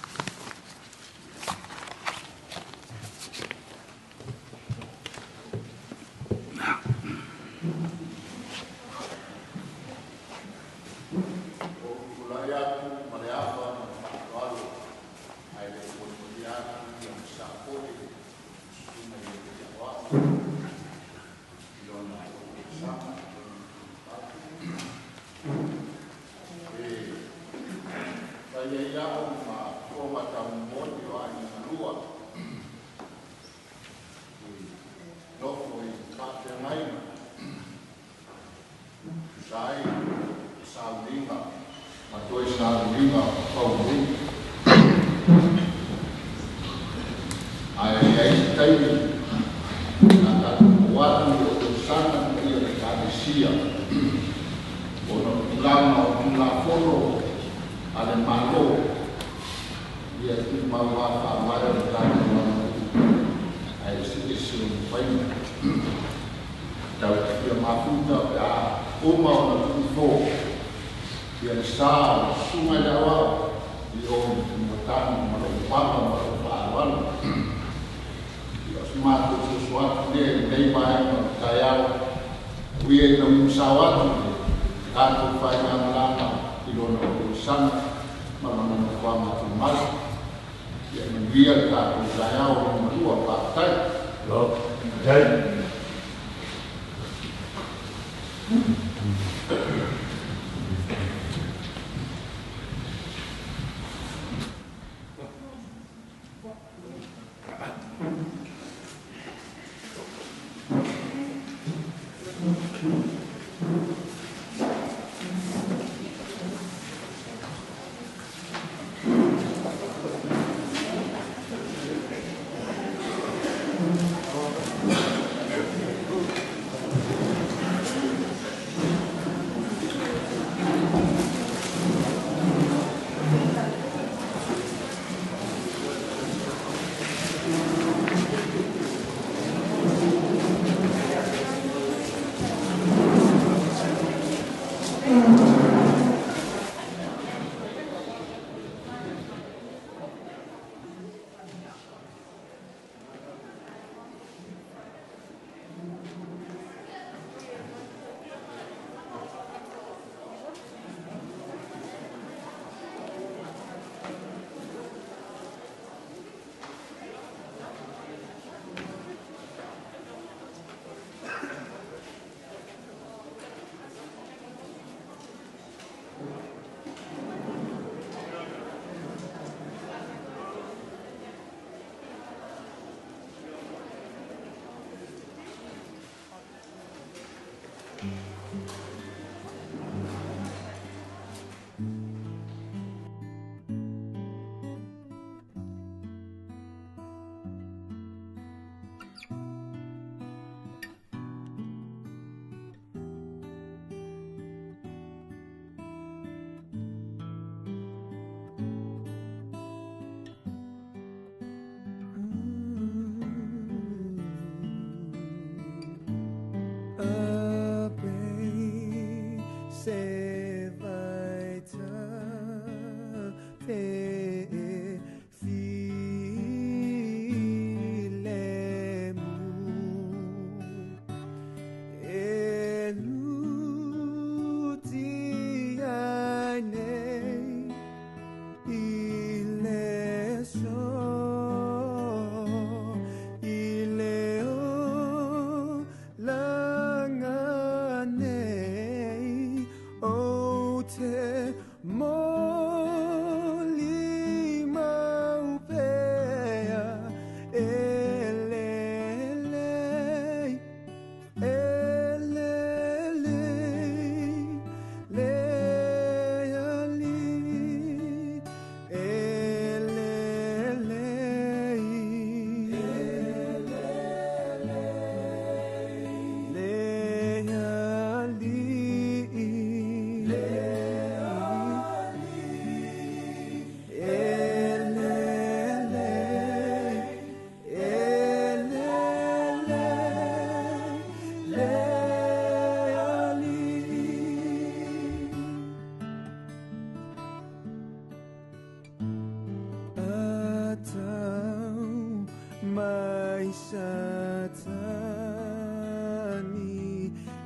Satani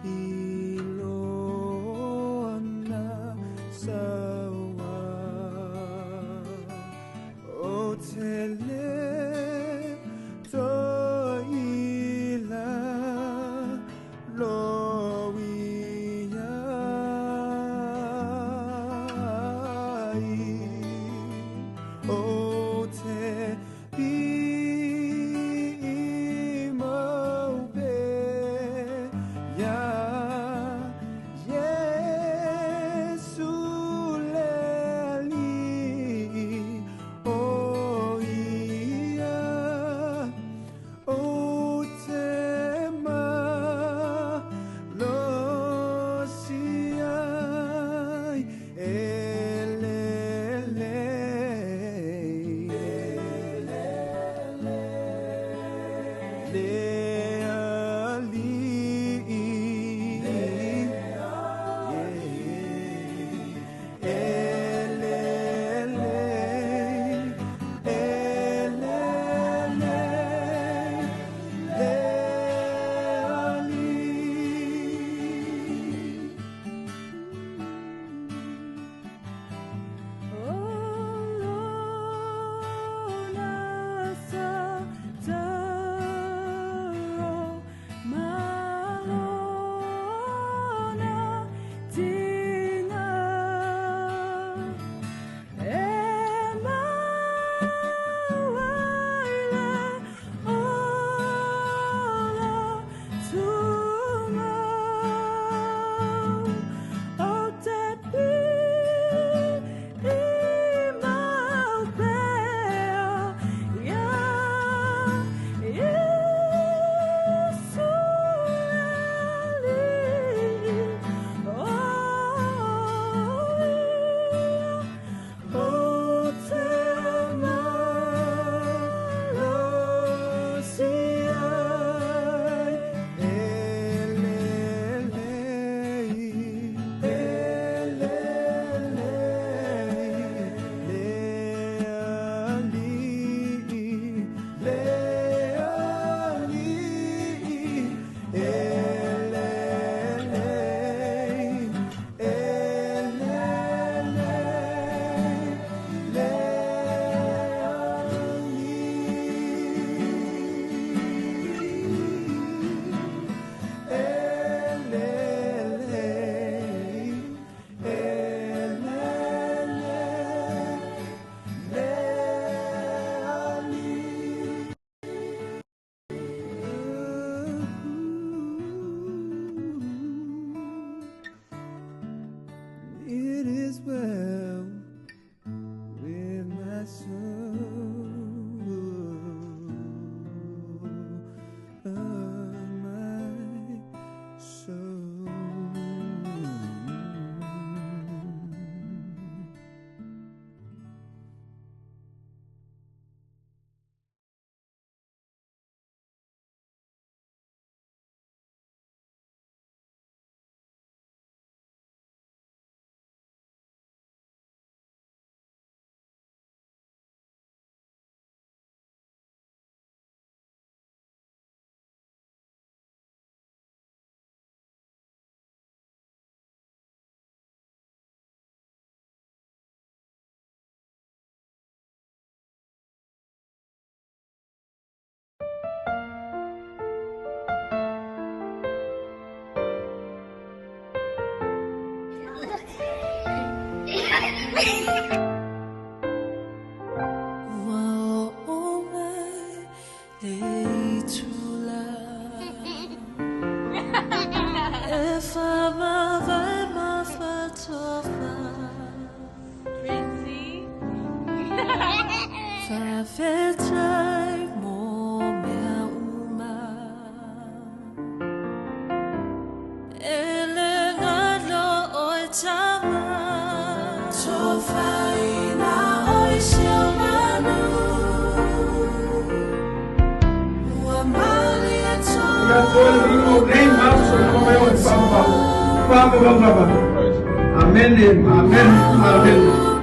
ilona sawa o tele to ila loia o te It is well with my soul, my soul. Amen, amen, amen. Amen.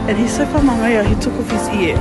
And he said, "Famangaya," he took off his ear.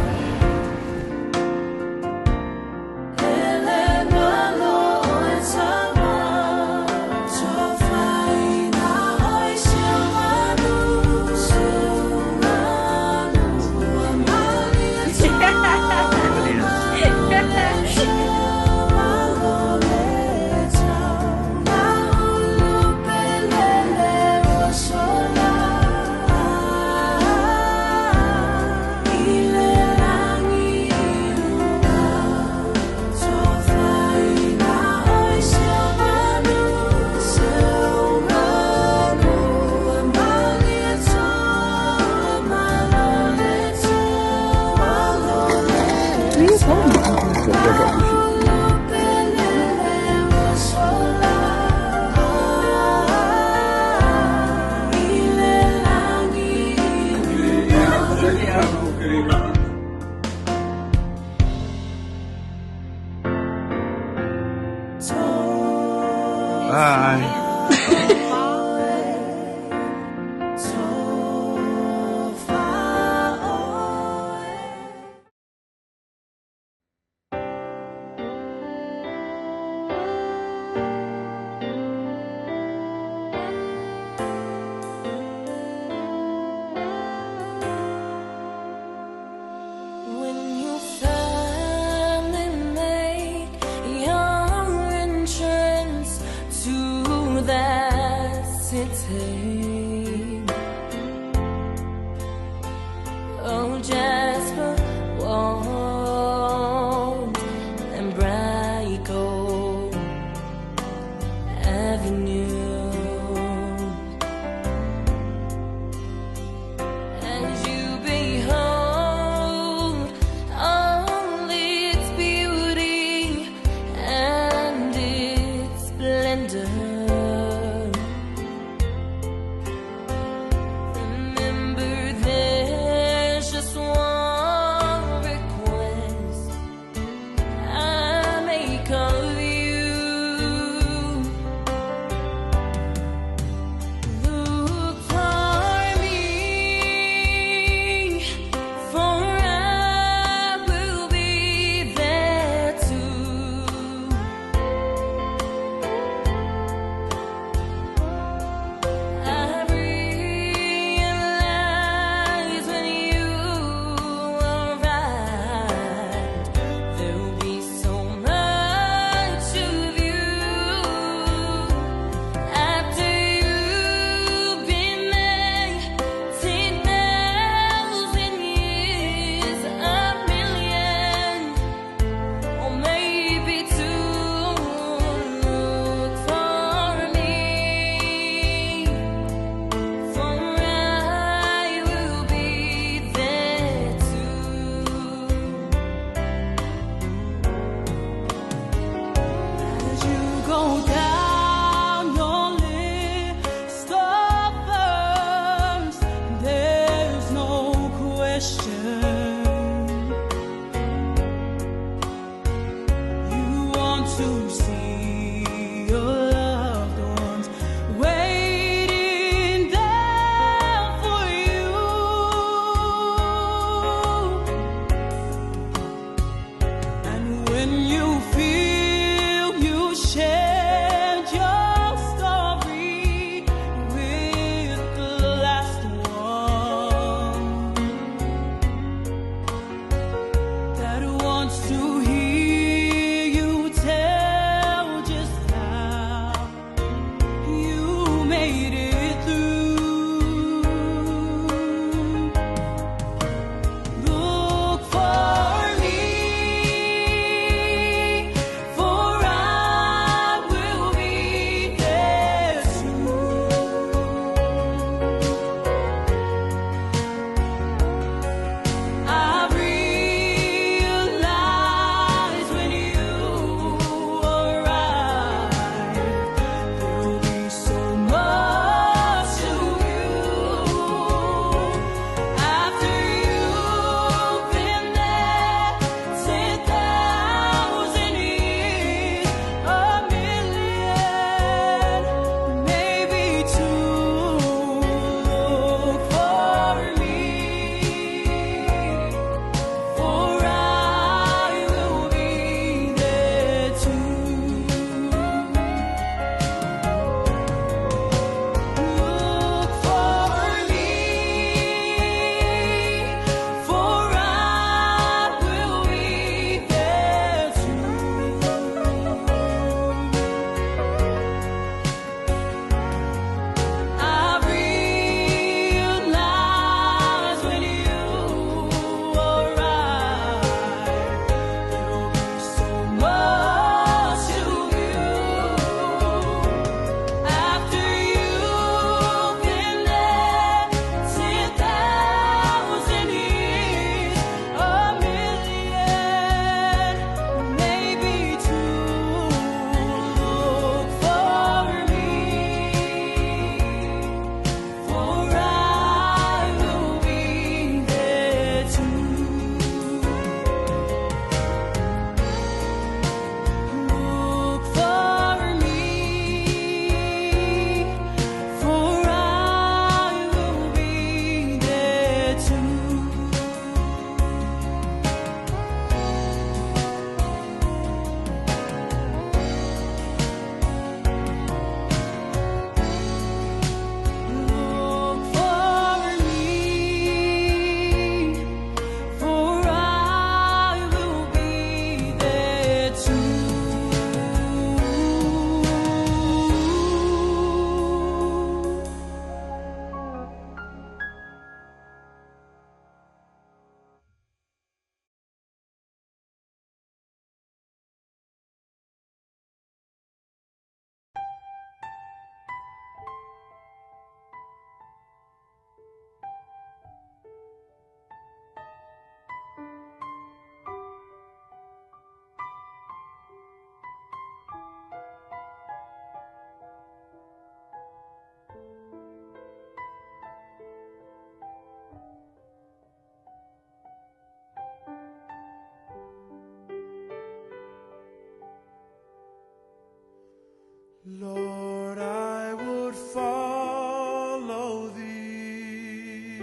Lord, I would follow thee,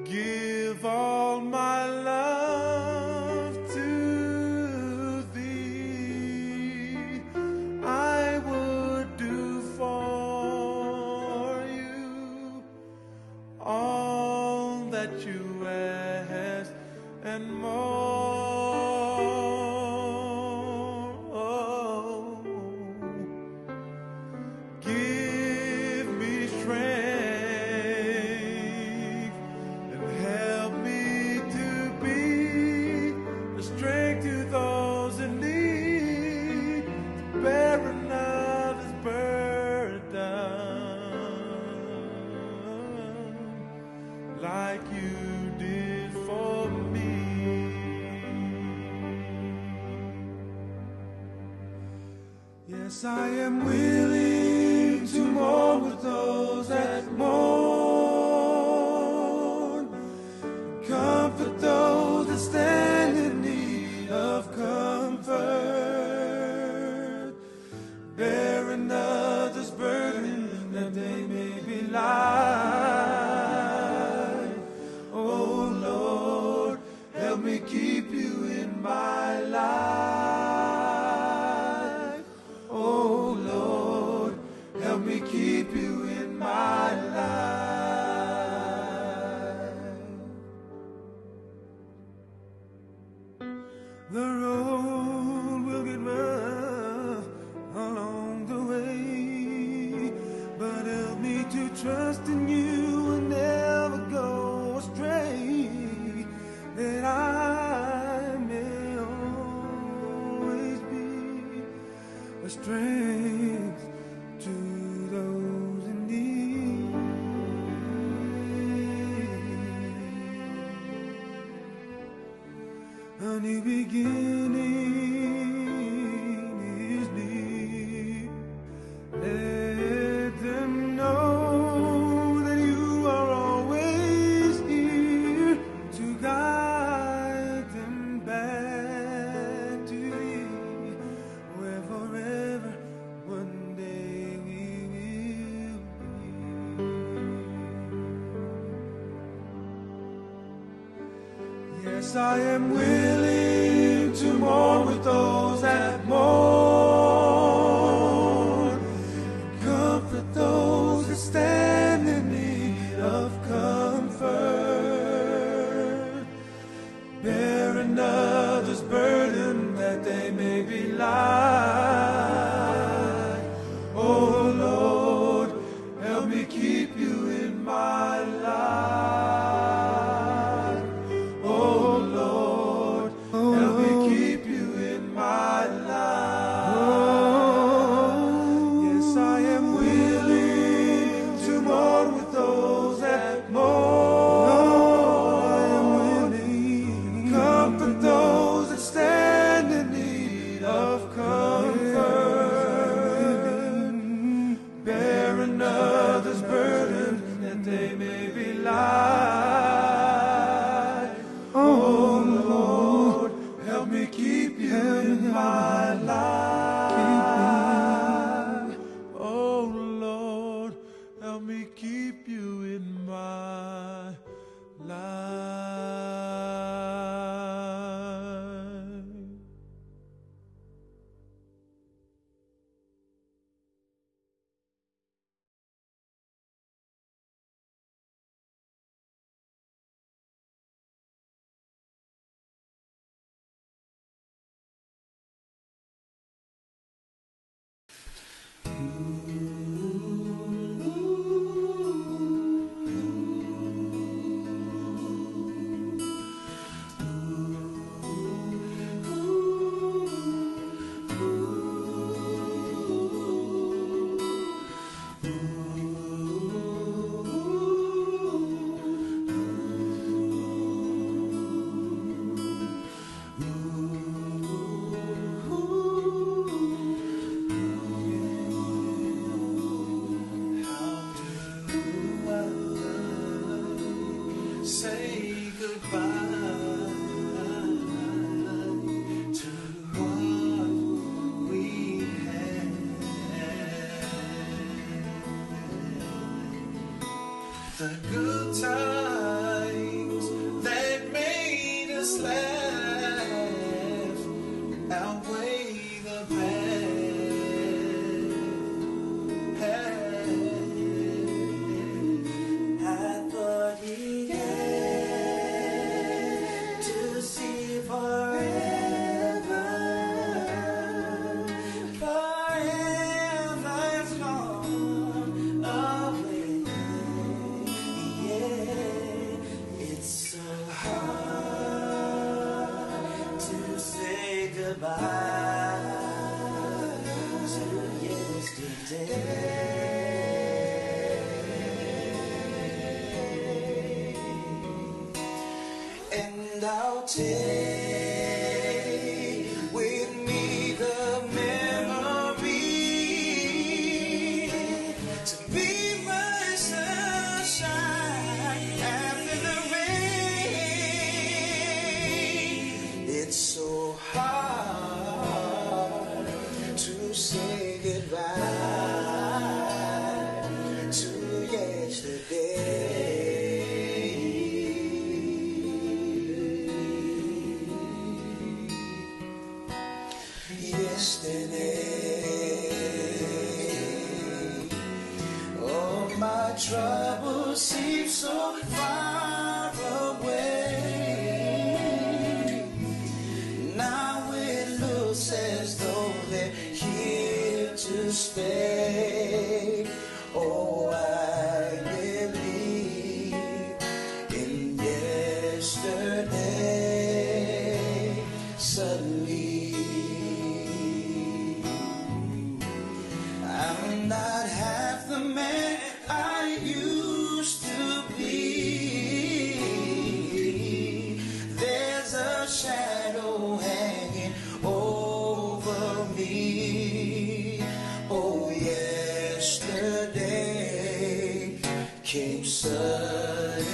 give all my love to thee. I would do for you all that you ask and more. Give me strength and help me to be a strength to those in need, to bear another's burden like you did for me. Yes, I am willing to mourn with those that mourn, comfort those that stand in need of comfort, bear another's burden that they may be light. Oh Lord, help me keep you in my life. Oh Lord, help me keep you in my life. The road will get rough along the way, but help me to trust in you and never go astray, that I may always be a strength to those in need. A new beginning is near. Let them know that you are always here to guide them back to thee, where forever one day we will be. Yes, I am willing to mourn with those that mourn, comfort those that stand in need of comfort, bear another's burden that they may be light. Oh Lord, help me keep you in my life. Oh Lord, help me keep you in my life. Yes, I am willing to mourn with those that mourn. I am willing, comfort those that stand in need of comfort, bear another's burden that they may be light. Oh Lord, help me keep you in my life. Oh Lord, help me keep you in my life. the good times that made us laugh outweigh the bad. I thought we had to see forever. Forever's gone away. Yeah, it's so hard to say goodbye to yesterday. And I'll take with me the memory to be my sunshine after the rain. It's so hard to say goodbye to yesterday. Yesterday, all my troubles seem so far away. Now it looks as though they're here to stay. Oh, I believe in yesterday. Suddenly I'm not half the man I used to be. There's a shadow hanging over me. Oh, yesterday came suddenly.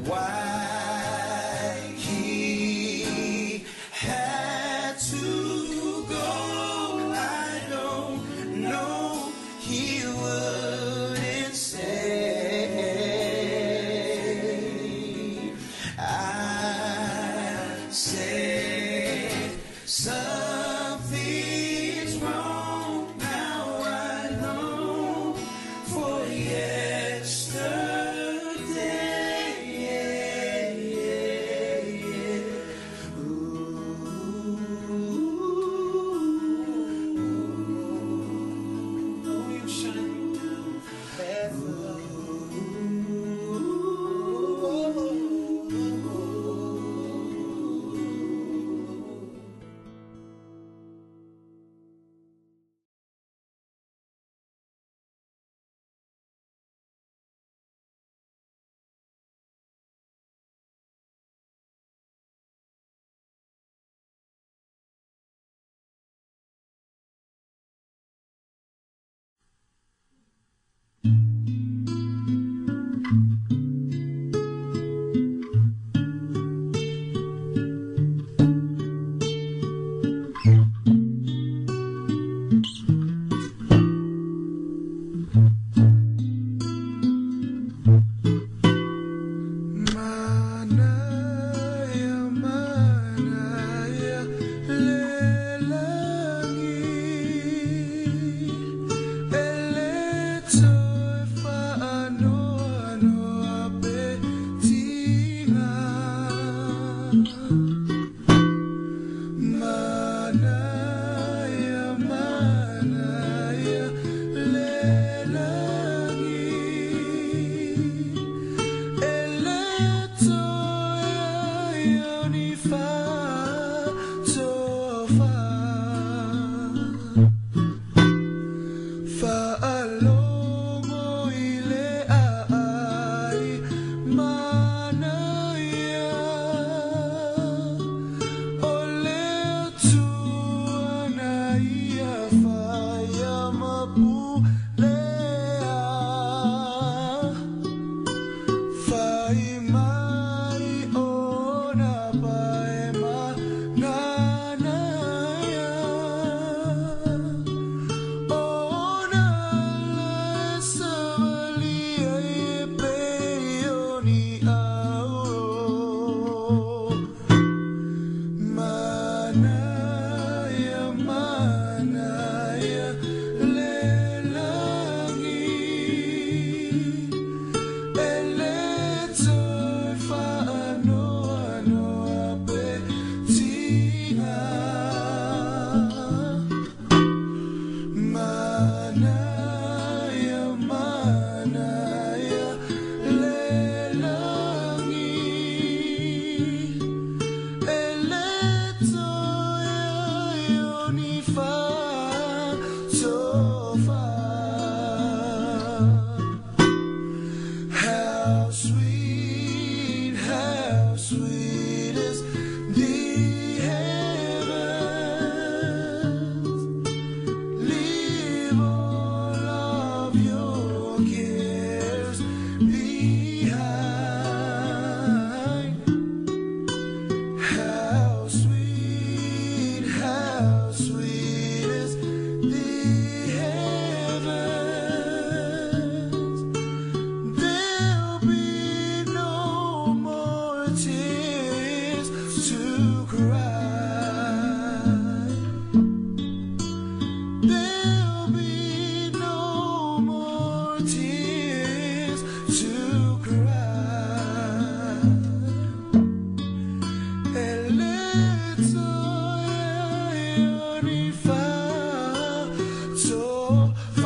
Why he had to go, I don't know. He wouldn't say. I said something's wrong. Now I know for yesterday. No, you shouldn't do that. sweet is the heavens. Leave all of your cares behind. How sweet is the heavens. There'll be no more tears to cry. There'll be no more tears to cry. And let's so far.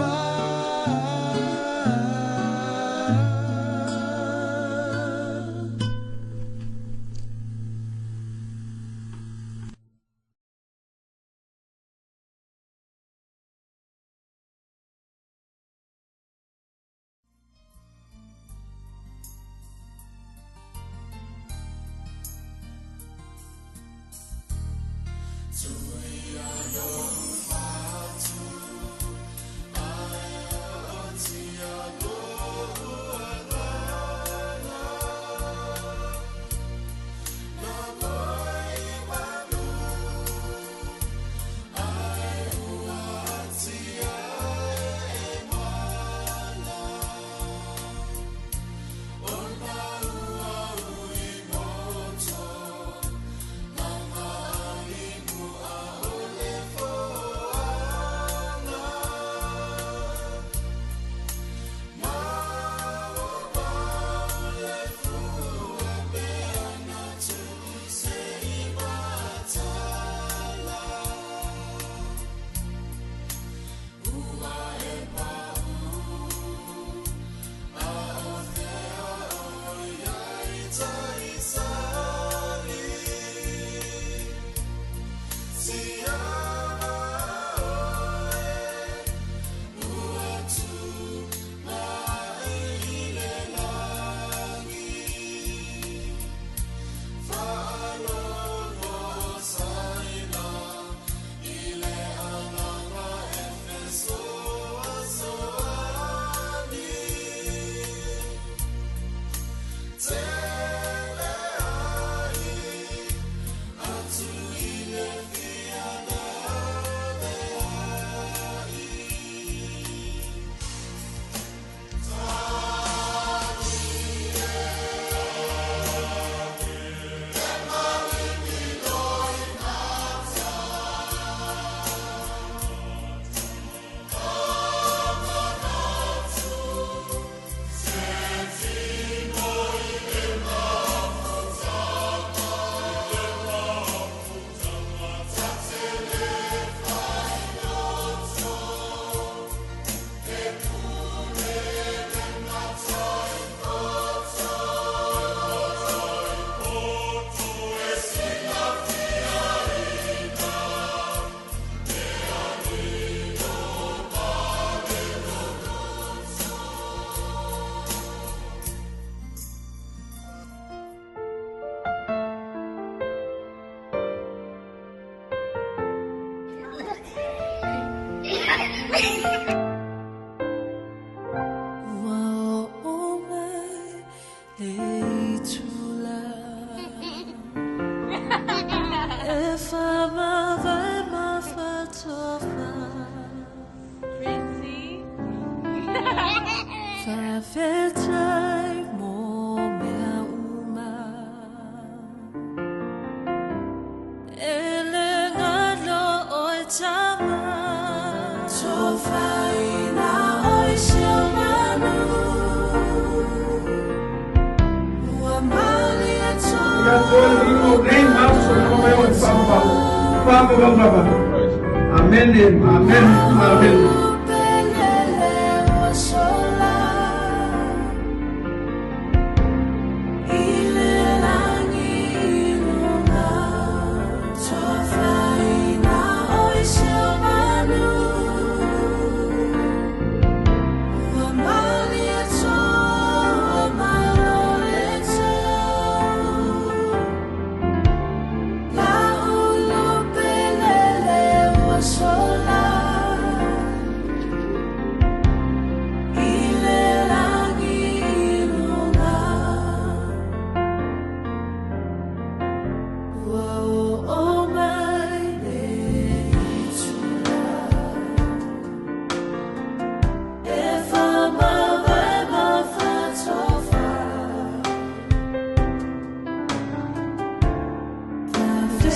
Amen, amen, amen.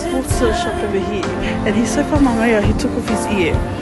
sports shop over here, and he's so whamangaya, he took off his ear.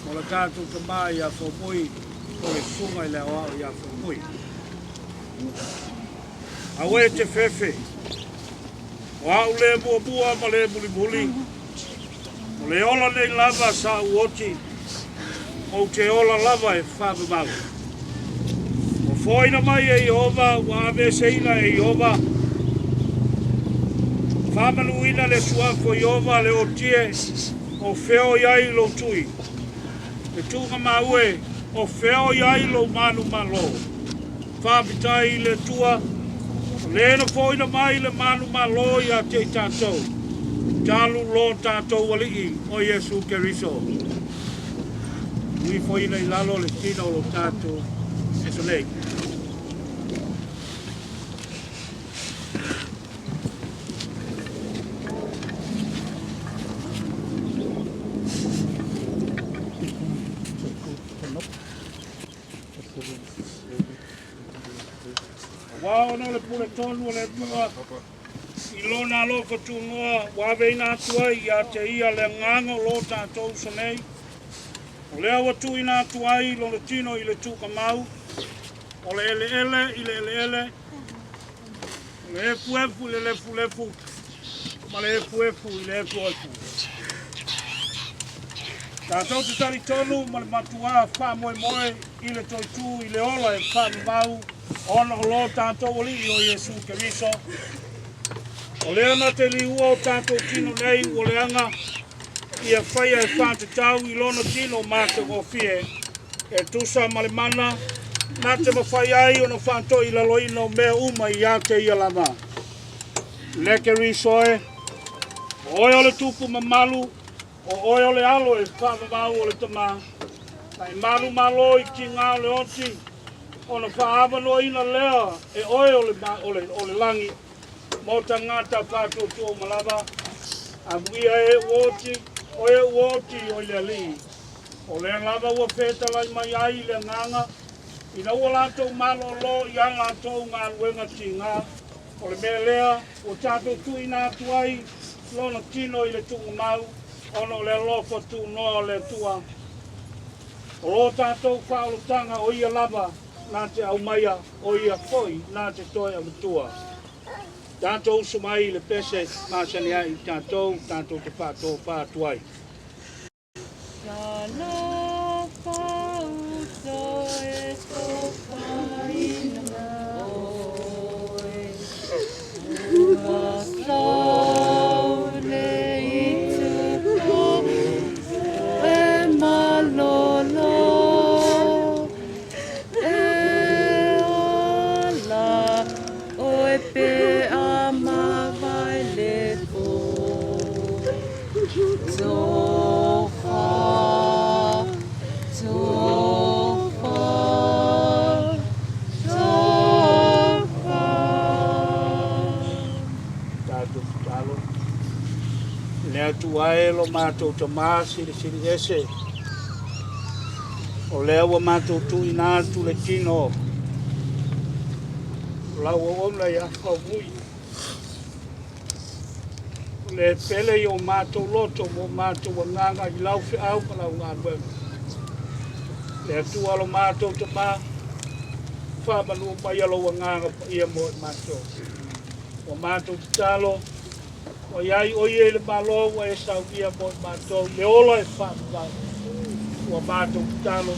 mo le tātou te mai ia whamui o le sunga i le au ia whamui. Awe te whewhe, o au le mua ma le muli, o le ola nei lava sa uoti, o te ola lava e whamau. O whoina mai e Iova, wa ave seina e Iova, whamanuina le suafo Iova le o tie, o wheo iai lo tui. E tūga maue, o wheo iai lo manu malo. Whapitai le tua, lena whoina mai le manu malo ia te tātou. Tālu lo tātou wali o Yesu Keriso. Ui whoina i lalo le tino lo tātou. E so nei. Wao no le pule tonu le mua i lona loko tunua waweina atuai ia te ia le ngango lo tātou sonei. O lea watu ina atuai lona tino i le tuka mau. O le ele i le ele. O le efu i le lefu. Ma le efu i le efu. Tātou te tari tonu ma le matua wha moe i le toitu i le ola e wha mau. Ona o lo tātou oli o Yesu Keriso. O lea na te liua o tātou tino nei o leanga ia whaia e whāte tau i lona tino māte o fie. E tusa malemana, nā te mawhai ai o na whāto i laloina o mea uma i ate ia lama. Leke risoe, o oe o le tupu mamalu, o oe o le alo e whāmamau o le tamā. Kai malu malo i ki ngā le oti, ona whaavano ina lea e oe o le langi mo ta ngata whātou tō malava a muia e uoti oe uoti o le li o le lava ua wheta lai mai ai le nganga ina ua lātou malo lo i a lātou ngā luenga ti ngā o le mea lea o tātou tui nā tuai lona tino i le tungu mau ono le lofo tu noa le tua o lo tātou whaolutanga o ia lava nā te au maia o ia koi, nā te toi au tua. Tātou sumai le pese, māsani ai tātou te pātou pātuai. Tuae lo mātou ta mā siri ese. O lea wa mātou tu ina tu le tino. Lau o ona i awha mui. O le pele i o mātou loto mo mātou wa nganga i lau whi au pa lau ngā nuenga. Le tua lo mātou ta mā. Whamanu mai alo wa nganga pa ia mo i mātou. O mātou ta talo. O iai o ie le malo wa e sau ia mo i mātou. Le ola e whamanu. O mātou talo.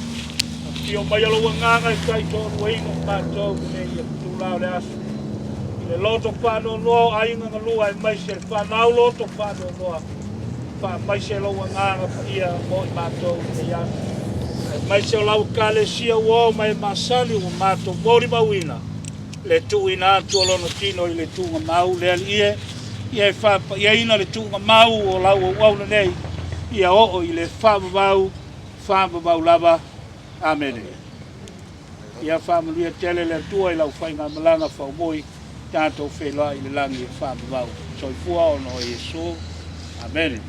Ki o mai alo wa nganga i kai tōru e ingo mātou. Ne ia tūlau le asu. I le loto whanau noa a inga ngalua e mai se whanau loto whanau noa. Mai se lo wa nganga pa ia mo i mātou. Ne ia. Mai se o lau ka le sia uo mai masali o mātou. Mori mawina. Le tu ina atu alono tino i le tunga mau. Le ali ie. Ia ina le tunga mau o lau o wauna nei. Ia o i le whamavau lava. Amen. Ia whamalia tele le tua i lau whainga malanga whaumoi. Tātou whelua i le langi e whamavau. Soifua ono o Yesu. Amen.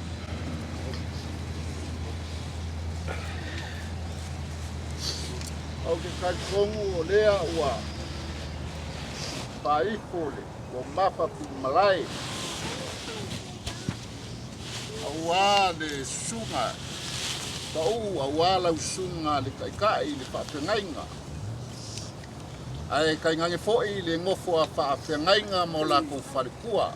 Au ke kaikongu o lea ua paifole o mapa pumalai. Aua le sunga Pa'u aua lausuga le kaikai le fa'afegaiga. Ae kaigage fo'i le ngofo a fa'afegaiga mo lakou falikua.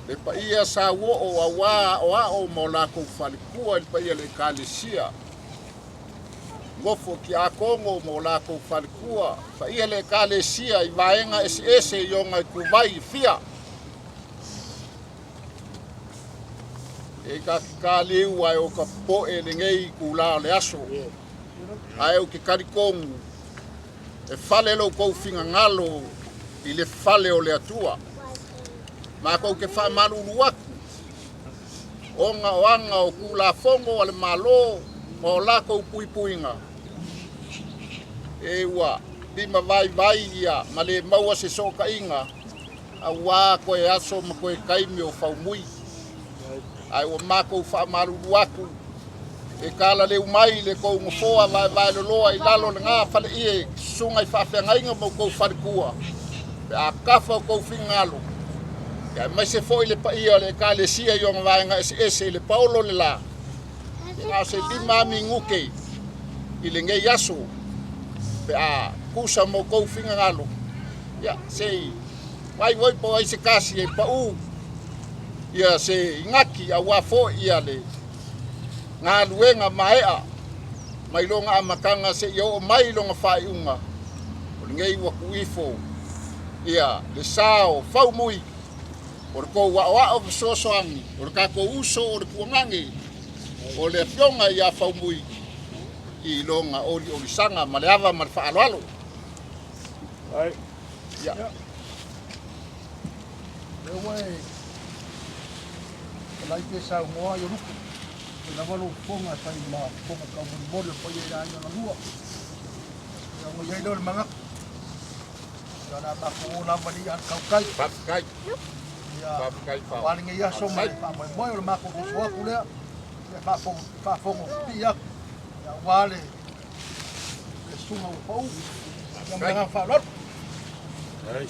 Le paia sa uo'o aua o'a'o mo lakou falikua i le paia le ekalesia. Ngofo ki a kongo mo lakou falikua. Paia le ekalesia i vaenga ese i onga i kuvai fia. E ka liu ai o ka poe le ngei kula le aso. Ai o ke karikongu. E fale lo kou finga ngalo i le fale o le atua. Ma kou ke wha maruru aku. Onga oanga o kula fongo ale malo mo lako puipuinga. E ua, bima vai ia, ma le maua se soka inga. A wā koe aso ma koe kaimi o whaumui. Ai o mako wha maruru aku. E kala le umai le kou ngofoa vai loloa i lalo le ngā whale ie sunga i whawhengainga mo kou wharikua. Pe a kafa o kou whingalo. Kai mai se foi le paia le ekalesia i onga vaenga ese le paulo le la. E ngā se lima mi nguke i le ngei aso. Pe a kusa mo kou whingalo. Ia, sei, wai po ai se kasi e pau. Ia se ingaki a wafo ia le. Ngā luenga maea, mai longa a makanga se iau o mai longa whai unga. O le ngei waku ifo, ia le sao, whau mui, o le kou wa o sosoangi, o le kako uso o le kuangangi, o le fionga ia whau mui, i longa o li sanga, ma le awa ma le whaaloalo. Ai. Ia. Le wai, lai te sa ngoa i ruku. Na walo fonga sai ma fonga ka mole po ye ya na lua. Ya mo ye do manga. Ya na ta ko na mali an kau kai. Pap kai. Ya. Pap kai pa. Wali nge ya so mai pa mo mo le ma ko so ku le. Ya fa fonga pi ya. Ya wale. Le suma o pau. Ya manga fa lot. Ai.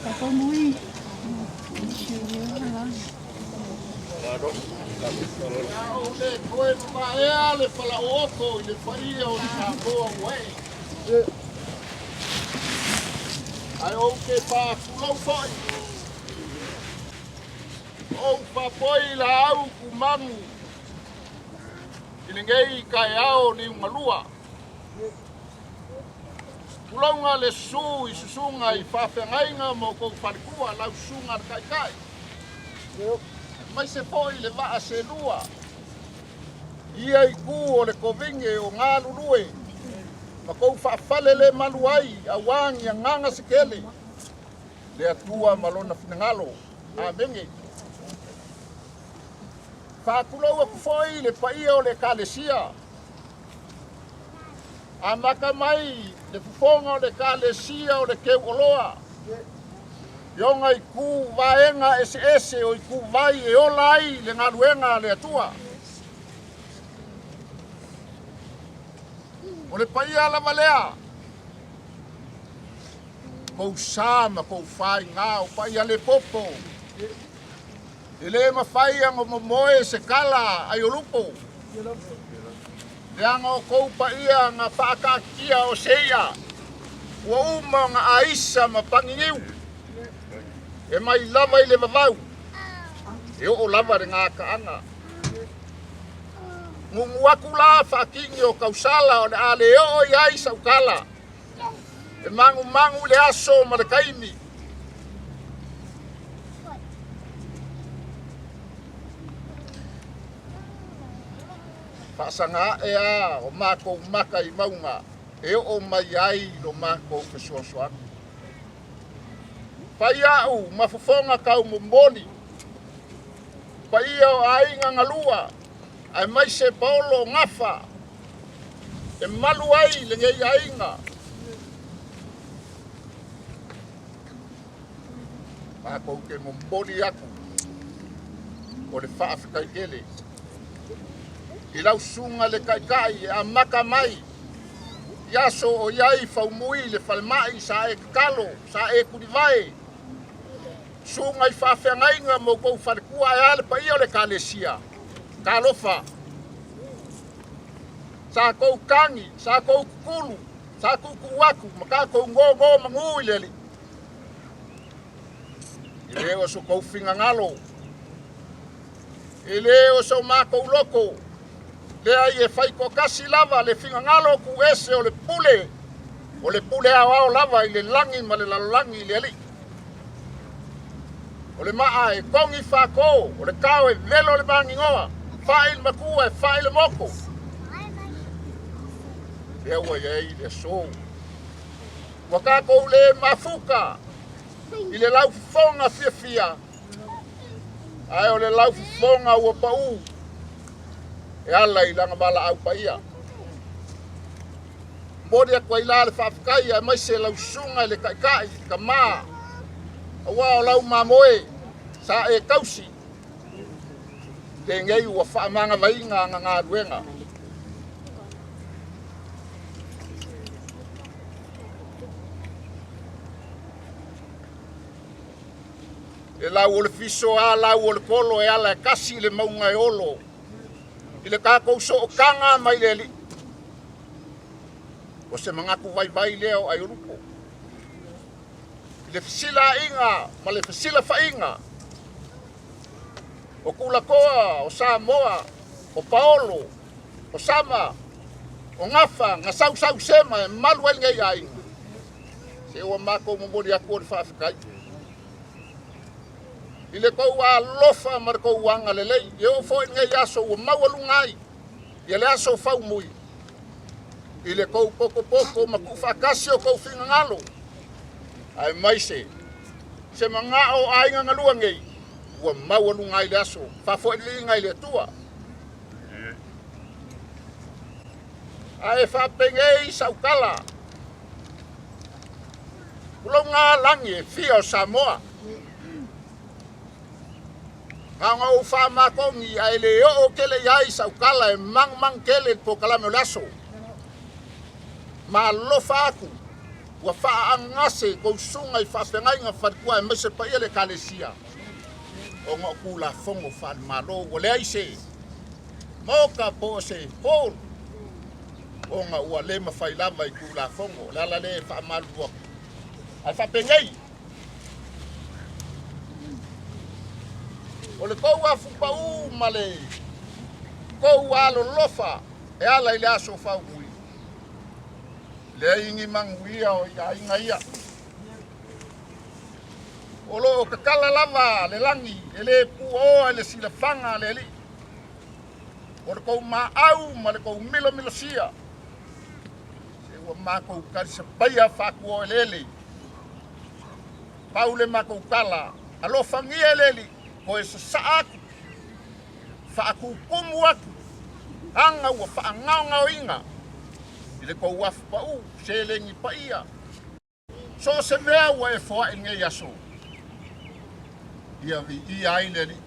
Papa mui. Le koe maea le whala oko i le whaia o ni kāpoa wei. Ai o ke pākulau whai. O whapoi la au kumangu. I le ngei kai ao ni ungalua. Kulaunga le su i susunga i whawhengainga mo kou wharikua lau sunga kai kai. Mai se poi le waa se lua. Ia i ku o le kovinge o ngā lulue. Ma kou whaafale le malu ai a wangi a nganga se kele. Le atua malona finangalo. A menge. Whaakulau a kufoi le paia o le kalesia. A maka mai le fufonga o le kalesia o le keu oloa. Ionga i ku vaenga ese o i ku vai e ola ai le ngaluenga le atua. O le paia la valea. Kou sama, kou whai ngā, o paia le popo. E le mawhai anga momoe se kala ai o lupo. Le anga o kou paia ngā whaakakia o seia. Ua uma ngā aisa ma pangingiu. E mai lava i le vavau. E o lava re ngā kaanga. Ngungu aku la whaakingi o kausala o le ale o i ai saukala. E mangu le aso ma le kaimi. Whaasanga e a o mako maka i maunga. E o mai ai lo mako fesuasoaku. Paiau mafofonga kau mumboni. Paia o ainga ngalua. Ai mai se Paulo ngafa. E malu ai le ngei ainga. Ako ke mumboni aku. O le whaafikai kele. I lau sunga le kaikai a maka mai. Iaso o iai faumui le falmai sa e kalo, sa e kurivae. Sunga i whawhengainga mo kou wharekua e ale pa ia le kalesia. Kalofa. Sa kou kangi, sa kou kulu, sa kou kuwaku, maka kou ngō mangui leli. I leo so kou whinga ngalo. I leo so mākou loko. Le ai e whai ko kasi lava le whinga ngalo ku ese o le pule. O le pule ao lava i le langi ma le lalolangi i le ali. O le maa e kongi whako, o le kao e velo le mangi ngoa. Whai le makua e whai le moko. Le aua iei le so. Wakako le mafuka. I le lau fonga fia fia. Ai o le lau fonga ua pau. E ala i langa bala au pa ia. Mori a kwa ila le whawhakai a mai se lau sunga le kaikai, ka maa. Awa o lau mamoe, sa e kausi. Te ngei ua whaamanga vainga nga ngā ruenga. E lau o le fiso a lau o le polo e ala e kasi le maunga e olo. I le kākou so o kanga mai le li. O se mangaku vai leo ai urupo. I le fisila inga, ma le fisila whainga. O Kulakoa, o Samoa, o Paolo, o Sama, o Ngafa, nga sau sema e malu el ngai ainga. Se ua mako momori aku o le whaafikai. I le kou a lofa ma le kou wanga le lei. I o fo ngai aso ua maualungai. I le aso fau mui. I le kou poko ma ku whakasi o kou whinga ngalo. Ai mai se. Se manga o ainga ngalua ngei. Ua maualungai le aso. Whafo ili ngai le tua. Ai whapengei saukala. Ulo ngā langi e fia o Samoa. Ngā o whamakongi ai le o kele iai saukala e mang kele po kalame o laso. Ma lofa aku, ua whaangase kou sunga i whawhengainga wharikua e mese pa ia le kalesia. O ngā kula fongo whanmaro, o le aise. Moka po se pōr. O ngā ua le mawhai lava i kula fongo, le ala le whaamaru aku. Ai whapengei. O le kou a fupau ma le kou a lofa e ala i le aso whau mui. Le ingi manguia o ia inga ia. O lo o kakala lava le langi e le puoa e le silafanga le li. O le kou ma au ma le kou milo sia. Se ua ma kou karisa paia whakua e lele. Pau le ma kou kala alo fangia lele. Ko e sa aku, whaakukumu aku, anga ua whaangaunga o inga. I le kou wafu pa u, se lengi pa ia. So se mea ua e whoa e ngei aso. Ia vi ia aineri,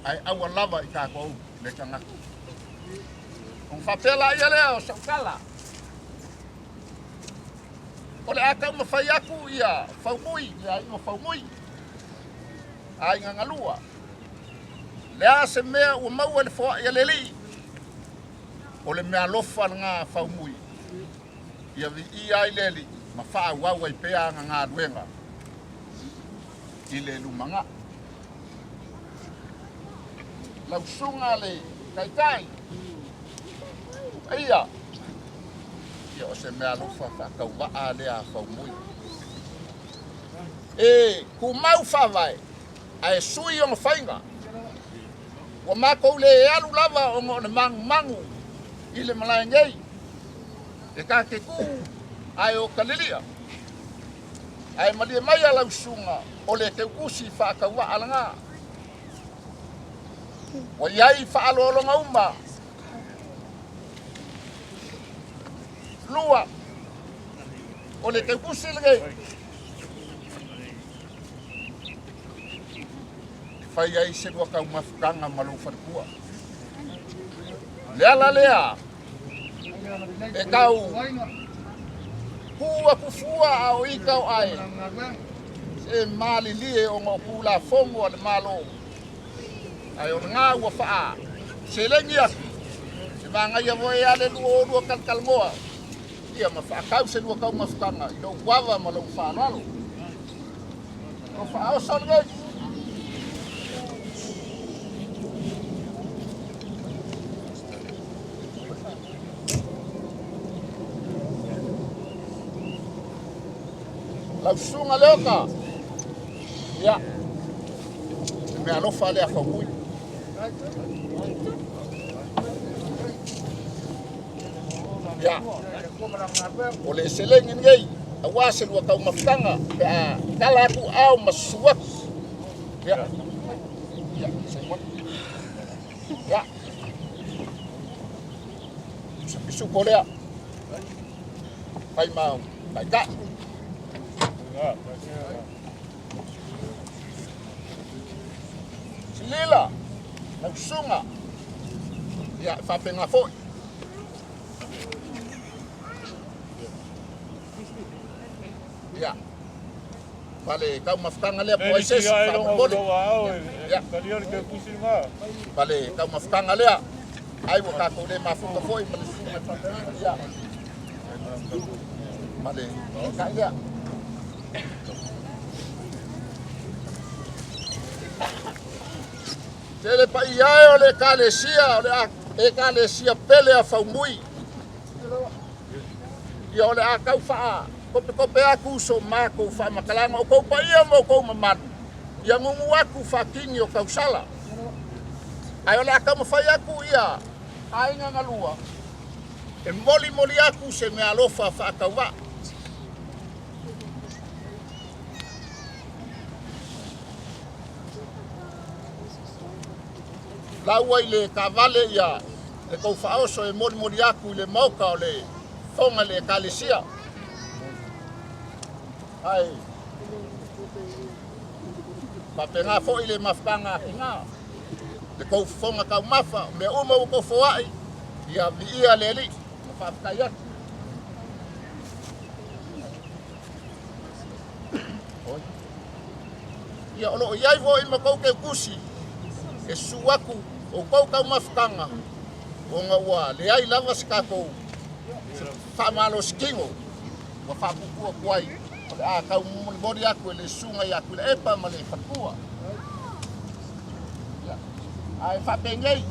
ai aua lava i kākou le kangaku. Kong whapela ia lea o saukala. O le akau mawhai aku ia whaumui, ia ingo whaumui. Ai ngā ngalua. Lea se mea ua maua le whoa ia leli. O le mea lofa ngā whaumui. Ia vi i ai leli. Ma wha waua i pea ngā ruenga. I le lumanga. Lau sunga le kaikai. Ia. Ia o se mea lofa whakau waa lea whaumui. E ku mau whawai. Ai sui o whainga. Wa mako le alu lava o ngone mangu i le malai ngei. E ka ke ku ai o kalilia. ai malia mai ala usunga o le te kusi fa ka wa alanga o yai fa alo nga uma lua o le te kusi le fa yai se wa ka mafkanga malu farkua lea lea e kau kua kufua au ikau ai e mali lie o ngā kula fongo ale malo ai o ngā ua faa se lengi aki se mga ia voe ale lua kalkal ngoa ia ma faa kau se lua kau mafutanga i lau guava ma lau faa lalo o faa o salgai lau sunga leo ka ia me alofa le afamui ia o le selengi ngei a wase lua kau mafutanga pe a kala atu au masuak ia ia ia sapisu kolea pai mau pai ka Lila, nagsunga, ya fapenga foi. Ya, vale, kau mafkanga lea poises, bole. Ya, vale, kau mafkanga lea, ai wa kako le mafuka foi, ya, vale, kai lea. Tele pa iai o le kalesia, e kalesia pele a faumui. Ia o le a kau faa, kope aku so mako faa makalanga, o kou pa ia mo kou mamanu. Ia ngungu aku faa kingi o kau sala. Ai o le a kau mawhai aku ia, ainga ngalua. E moli aku se me alofa faa kau wa. Laua i le kavale ia e kou whaoso e mori aku i le mauka o le whonga le kalesia. Ai, papenga fo i le mafkanga ki ngā. Le kou whonga kau mafa, me uma u kou whawai, ia vi ia le li, ma whafkai atu. Ia olo iai vo i ma kou ke kusi, e suaku o kou kau mafkanga o ngā ua le ai lava si kako whamalo skingo wa whapukua kuai o le a kau mori aku e le sunga i aku le epa ma le whakua ai whapengei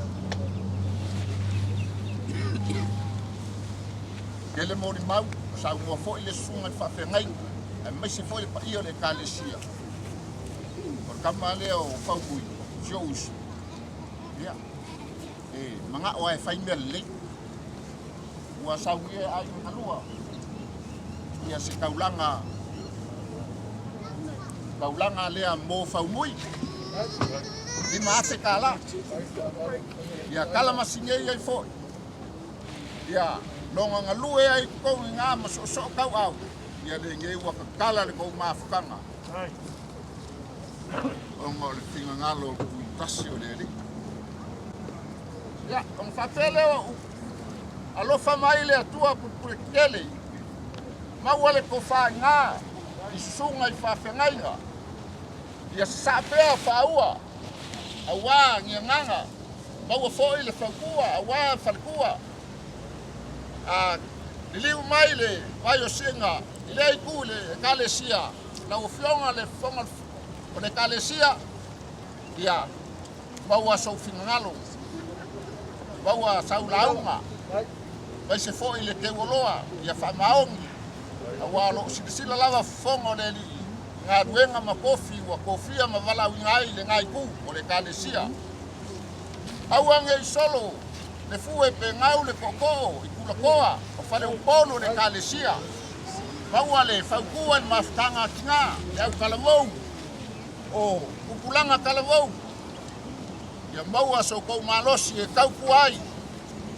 ke le mori mau sa ua fo i le sunga i whapengei e maisi fo i pa i o le kalesia o kama leo whaukui shows ya mga o ai faimel le wa sawie ai alua ia se kaulanga le mo faumui di mate kala ya kala masinge ai fo ya longa ngalue ai ko nga maso so kau au ya le nge wa kala le ko mafukanga o mo le tinga ngalo tasio le ya, on fatele o alofa mai le atua pulekele. Mawale ko fa nga isunga i fa fengainga. Ya sapea fa ua. Awa nganga. Mawa fo ile fakua, awa falkua. Liliu mai le vai o singa, ile ikule kalesia. Na o flonga le fonga o le kalesia. Ya. Mawa so fingalo. Bawa saulaunga vai se foi le te woloa ia whamaongi awa lo sila lava fongo le li ngā ruenga ma kofi wa kofia ma wala wingai le ngai ku o le kalesia awa ngai solo le fue pe ngau le koko i kula koa o whare upolo le kalesia maua le whaukuan mawhtanga ki ngā, le au kalavou, o upulanga kalavou. Ia maua so kou malosi e tauku ai,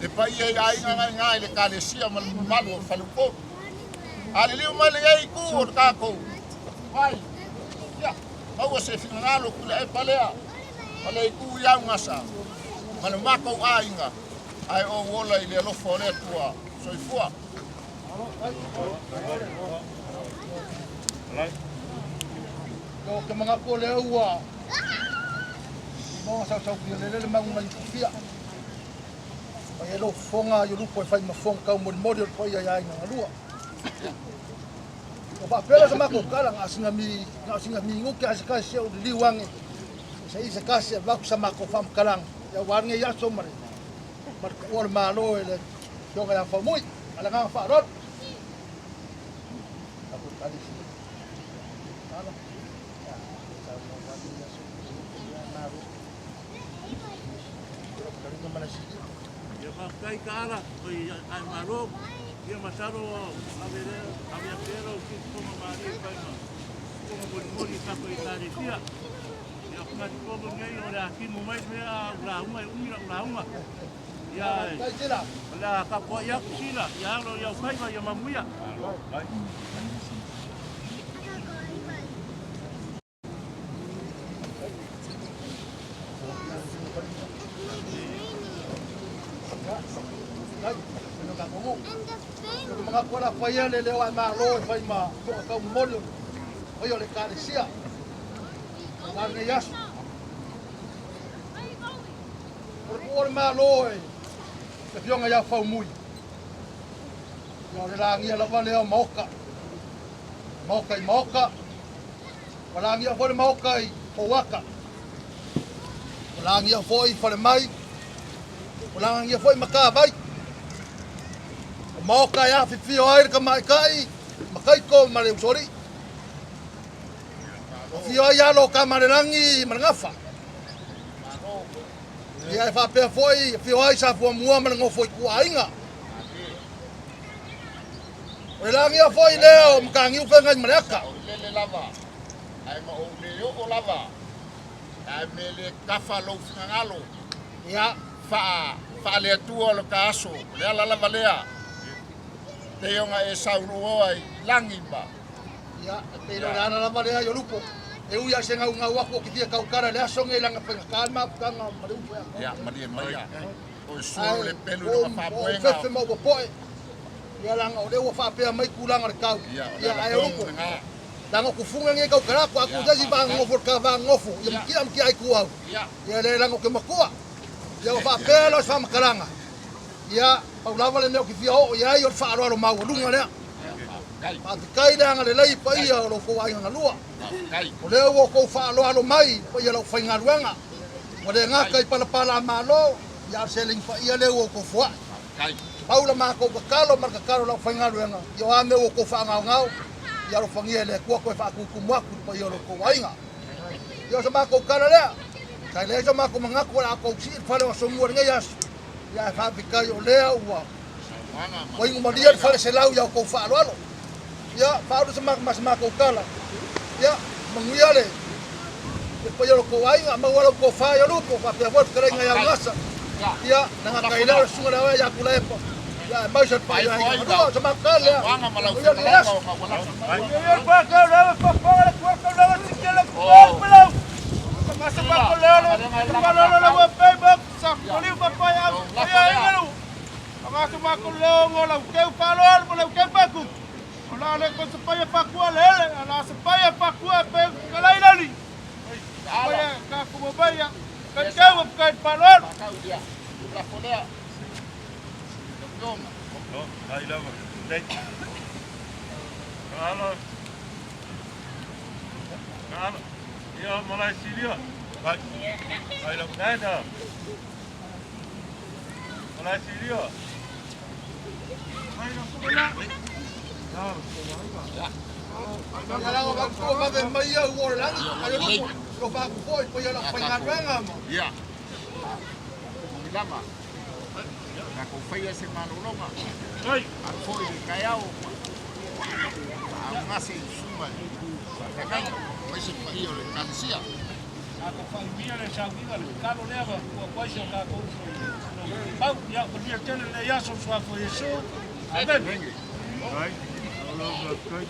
le pai e ainga ngai ngai le kalesia malu o whalukotu. Ale liu mai le ei ku o tākou. Vai, ia, maua se whinangalo ku le e palea, ma le ku iau ngasa, ma le makau ainga, ai o wola i le alofo le tua soifua. Ko ke mga ko le ua. Mo sa ki le mang mai fia. Ai lo fonga yo lupo fai ma fonga ka mo model ko ia ia nga lua. Ko ba pela sa mako kala nga singa mi ngoke asika se o liwange. Sa isa kasi ba ku sa mako fam kalang. Ya warnge ya so mare. Mar ko malo ele yo ga fa muy. Ala nga fa rot. Kai kara, oi ai maro, ia masaro avea pero ki como mari kai ma. Como mori ka ko itare tia. Ia kuma ko mo ngai ora ki mo mai me a la uma. Ia. La ka ko ia sila, ia lo ia kai ma ia mamuia. Mga kuala paya le leo ai malo fai ma ko ka molio oyo le kalesia la ne yas por malo e te fionga ya fa muy no le la ngia la vale o moka wala ngia for moka i o waka wala ngia foi for mai wala ngia foi makabai mau kaya fifio air ka mai kai makai ko mare usori fio ya lo ka mare rangi mangafa ya fa pe foi fio ai sa fo mua mango foi ku ainga relangi a foi leo mkangi u fenga mareka Le lava, ai ma o le o lava, ai me le kafa lo whinangalo, ya fa le tua lo ka aso, le ala lava lea. Te onga e sauru ai langi ba. Ya, te no ana la marea yo lupo. E uia senga unga wako ki tia kaukara le asonga ilanga penga kalma kanga maru. Ya, maria maria. O suru le pelu no fa poenga. O fefe mo poe. Ya langa o lewa fa pe mai kulanga le kau. Ya ai lupo. Langa ku funga nge kaukara ko aku jaji ba ngofo ka ba ngofo. Ya mkia mkia ai kuau. Ya le langa ke makua. Ya fa pe lo fa makalanga. Ya paulava le neo ki fia o ia i o whaaro aro mau lunga lea. Pati kai leanga le lei pa ia o lo kou ainga lua. O leo o kou whaaro aro mai pa ia lau whainga ruanga. O le ngaka i palapala malo, ia seling pa ia leo o kou fua. Paula maa kou kakalo, mar kakalo lau whainga ruanga. Ia o ame o kou whaangau ngau, ia lo whangia le kua koe whaakukumaku pa ia o lo kou ainga. Ia o sa maa kou kara lea. Kai lea sa maa kou mangaku ala kou si whale o somua ringa yasu. Ya fa pikai o lea ua. Ko ingo malia fale se lau ya ko fa alo. Ya fa do semak mas mak ko kala. Ya manguia le. Depois yo ko ai ma wala ko fa yo lupo fa pe vot kare nga ya ngasa. Ya na kai la sunga la ya kula epo. Ya mai se pa ya. Do semak kala. Wanga malau fa kala ko wala. Yo pa ka la pa pa la ko ka la si ke la ko malau. Masa pa ko la la pa pa sa ko li pa pa ya. Ya ngalo. Masa pa ko la ngola ke pa lo mo la ke pa ku. Ola le ko sa pa ya pa ku le ala sa pa ya pa ku pe kala ilali. Ala ka ku mo ba ya. Kan ka mo ka pa lo. La folea. No, ai lava. Dai. Kalo. Ia malai silia. Vai. Ai lava. Dai da. Malai silia. Ai lava. Ya la ko ko ba de mai ya wo la. Ai ko ba ko ko ya la pa nga nga mo. Ya. Lama. Na ko fai ese manulonga. Ai. Al foi de caiao. Ngase suma. Kakai, mai se pai o le kansia. Ako whai mia le sauinga le kano lewa kua kwaisio ka kou. Pau, ia o nia tele le yaso sua ko Yesu. Amen. Right. All over good.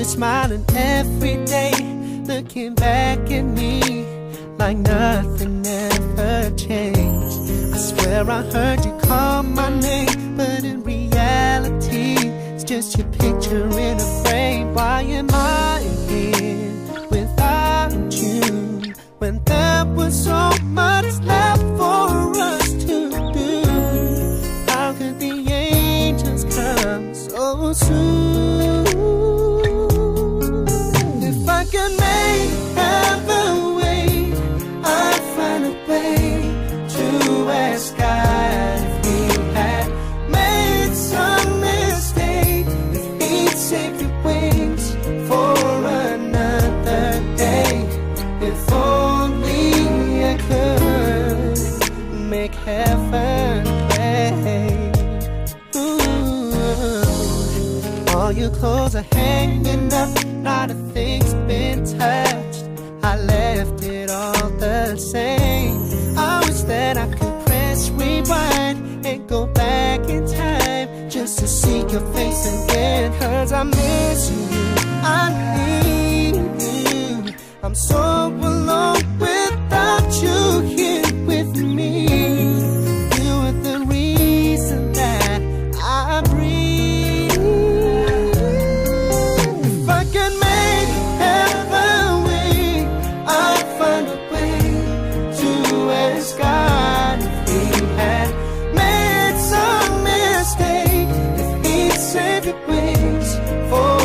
Smiling every day, looking back at me like nothing ever changed. I swear I heard you call my name, but in reality, it's just your picture in a frame. Why am I here without you when there was so much left for us to do? How could the angels come so soon? I can make heaven wait, I'd find a way to ask God if He had made some mistake, if He'd save your wings for another day. If only I could make heaven wait. Ooh. All your clothes are hanging up, not a thing's been touched. I left it all the same. I wish that I could press rewind and go back in time just to see your face again. 'Cause I miss you, I need you. I'm so alone without you here with me. You are the reason that I breathe. If I can make heaven wait, I'd find a way to ask God if He had made some mistake, if He'd save your wings for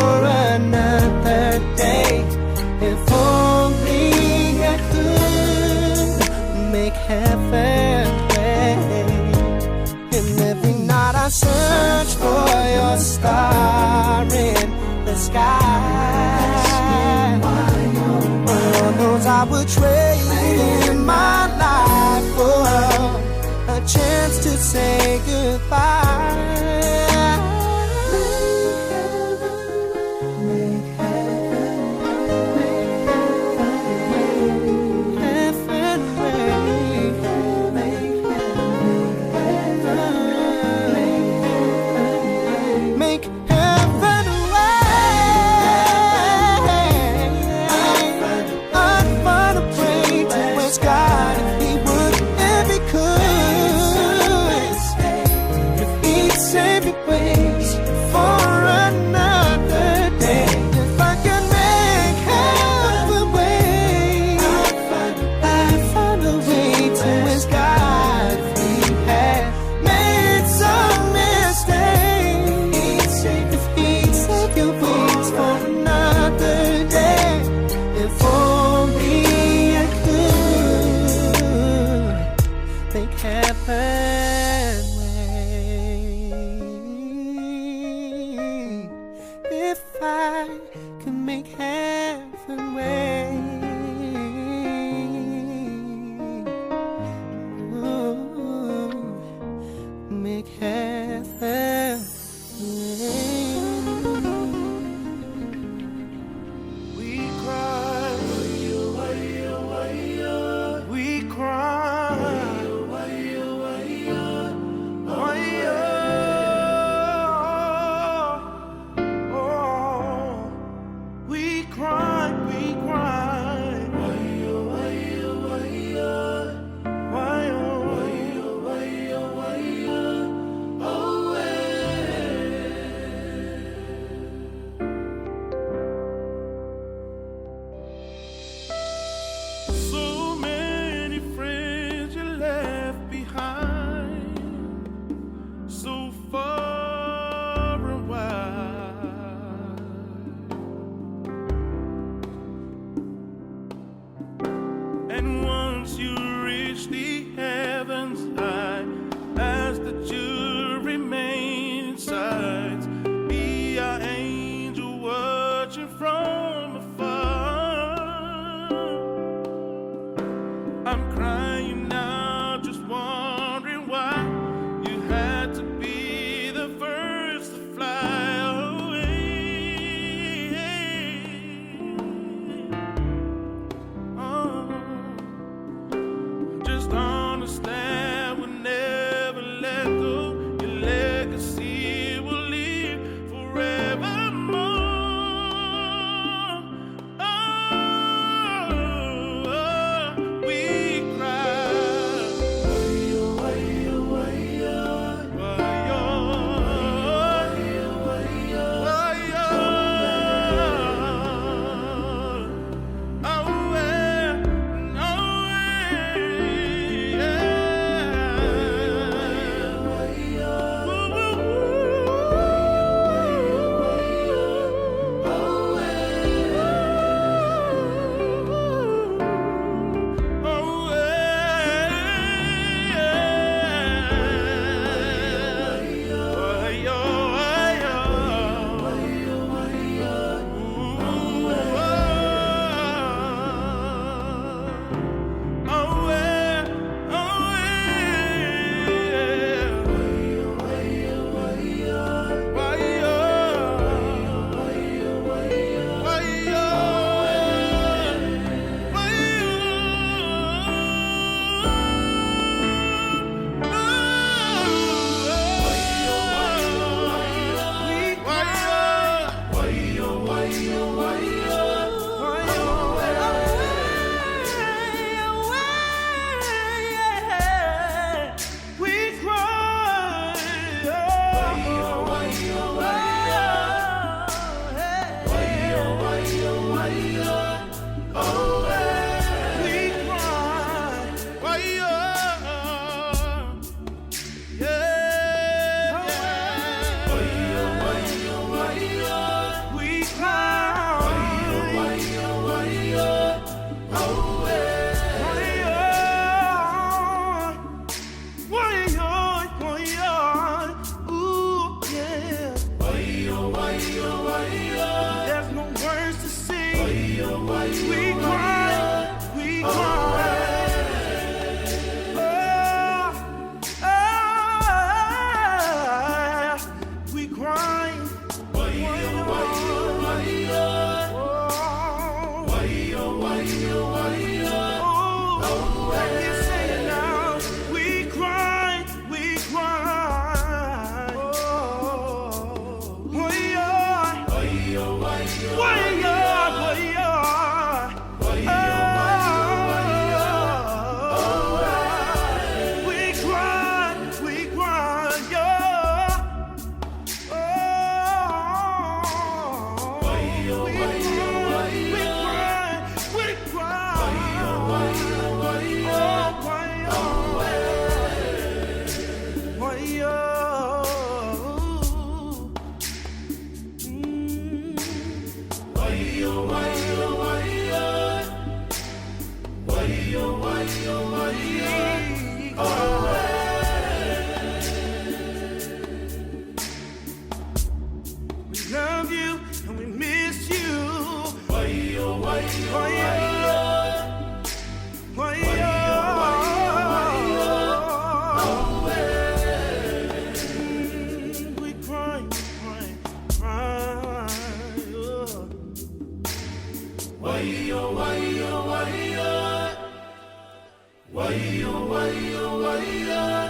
another day. If only I could make heaven wait. And every night I search for your star in the sky. Lord knows I would trade in my life for a chance to say goodbye. Make heaven wait. Make heaven I'd find a way to ask God if He would, if He could, if He'd save your ways for another day. If I can make heaven wait, I'd find a way to ask God if He had made some mistake, if He'd save your ways for another day. If only I could make heaven wait. If I could make heaven wait. Ooh, make heaven wait. We cry, we cry, oh, we cry, Why, oh, why, oh, why, oh.